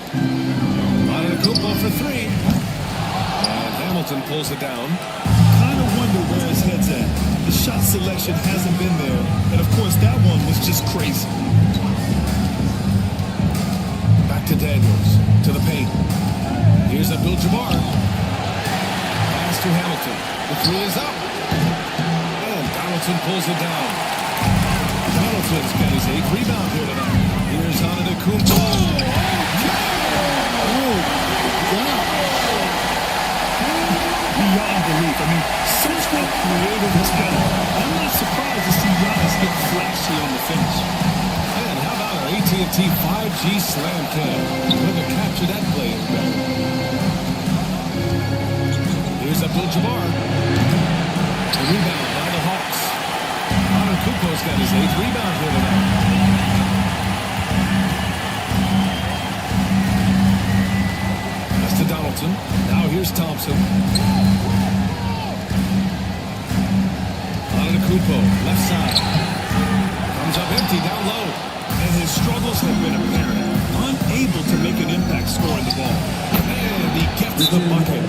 Speaker 7: Antetokounmpo for three. And Hamilton pulls it down.
Speaker 9: Kind of wonder where his head's at. The shot selection hasn't been there. And, of course, that one was just crazy.
Speaker 7: Back to Daniels. To the paint. Here's Abdul-Jabbar. Pass to Hamilton. The three is up. And Donaldson pulls it down. Donaldson's got his 8th rebound here tonight. Here's Antetokounmpo.
Speaker 9: Beyond belief. I mean, such a creative talent. I'm not surprised to see Giannis get flashy on the finish.
Speaker 7: And how about our AT&T 5G Slam Cam? Whoever captured that play is better. Here's Abdul-Jabbar. The rebound by the Hawks. Antetokounmpo's got his 8th rebound here tonight. That's to Donaldson. Now here's Thompson. Antetokounmpo, left side. Comes up empty, down low.
Speaker 9: And his struggles have been apparent. Unable to make an impact scoring the ball.
Speaker 7: And he gets the bucket.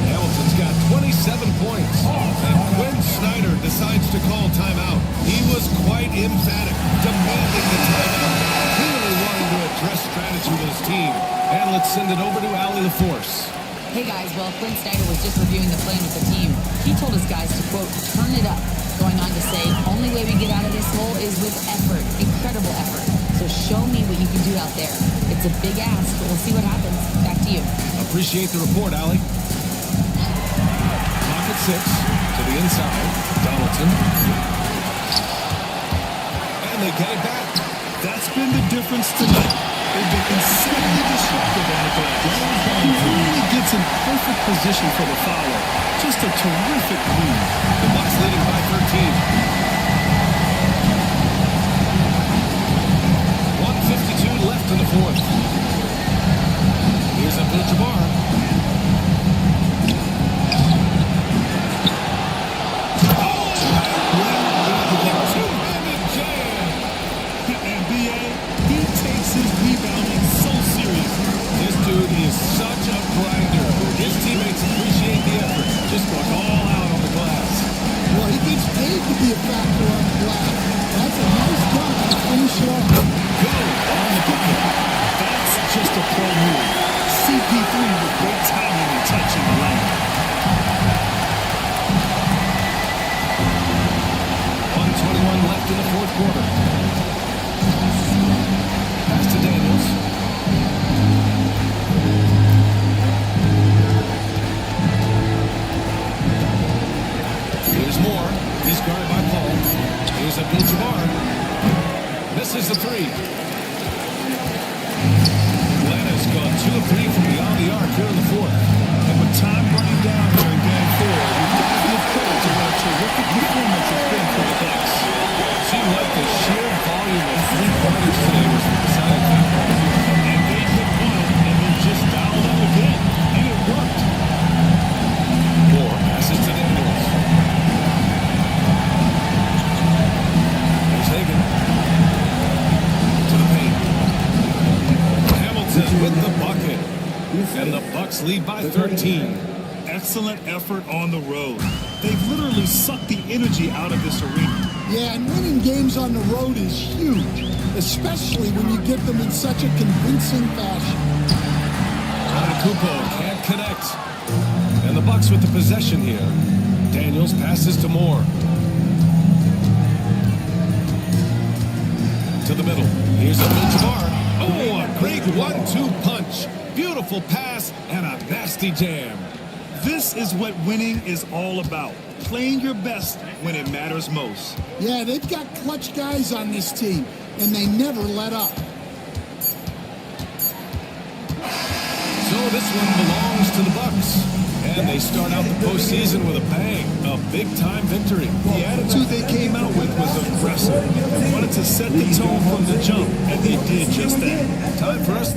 Speaker 7: Hamilton's got 27 points. And Quinn Snyder decides to call timeout. He was quite emphatic, demanding the timeout. Clearly wanting to address strategy with his team. And let's send it over to Allie LaForce.
Speaker 11: Hey guys, well, Quinn Snyder was just reviewing the plan with the team. He told his guys to, quote, turn it up. Going on to say, only way we get out of this hole is with effort. Incredible effort. So show me what you can do out there. It's a big ask, but we'll see what happens. Back to you.
Speaker 7: Appreciate the report, Allie. Clock at 6. To the inside. Donaldson. And they get it back.
Speaker 9: That's been the difference tonight. They've been insanely disruptive on the glass. He really gets in perfect position for the foul. Just a terrific move.
Speaker 7: The Bucks leading by 13. 1:52 left in the fourth. Here's Abdul-Jabbar. Dude is such a grinder. His teammates appreciate the effort. Just going all out on the glass.
Speaker 1: Well, he gets paid to be a factor on the glass. That's a nice job to finish it off.
Speaker 7: Good on the bucket.
Speaker 9: That's just a pro move. CP3 with great timing and touch in the lane.
Speaker 7: 1:21 left in the fourth quarter. Pass to Daniels. Here's Moore. He's guarded by Paul. Here's Abdul-Jabbar. Misses the three. Atlanta's gone 2 of 3 from beyond the arc here in the fourth.
Speaker 9: And with time running down here in Game 4, we've got to give credit to what a terrific performance has been for the Bucks.
Speaker 7: Seemed like the sheer volume of three-pointers today was the deciding factor.
Speaker 9: And they hit one and then just dialed up again. And it worked.
Speaker 7: Moore passes to Daniels. There's Hagan. To the paint. Hamilton with the bucket. And the Bucks lead by 13.
Speaker 9: Excellent effort on the road. They've literally sucked the energy out of this arena.
Speaker 1: Yeah, and winning games on the road is huge, especially when you get them in such a convincing fashion.
Speaker 7: Antetokounmpo can't connect. And the Bucks with the possession here. Daniels passes to Moore. to the middle. Here's Abdul-Jabbar. Oh, a great 1-2 punch. Beautiful pass and a nasty jam.
Speaker 9: This is what winning is all about. Playing your best when it matters most.
Speaker 1: Yeah, they've got clutch guys on this team, and they never let up.
Speaker 7: So this one belongs to the Bucks. And they start out the postseason with a bang, a big-time victory.
Speaker 9: The attitude they came out with was aggressive. They wanted to set the tone from the jump, and they did just that.
Speaker 7: Time for us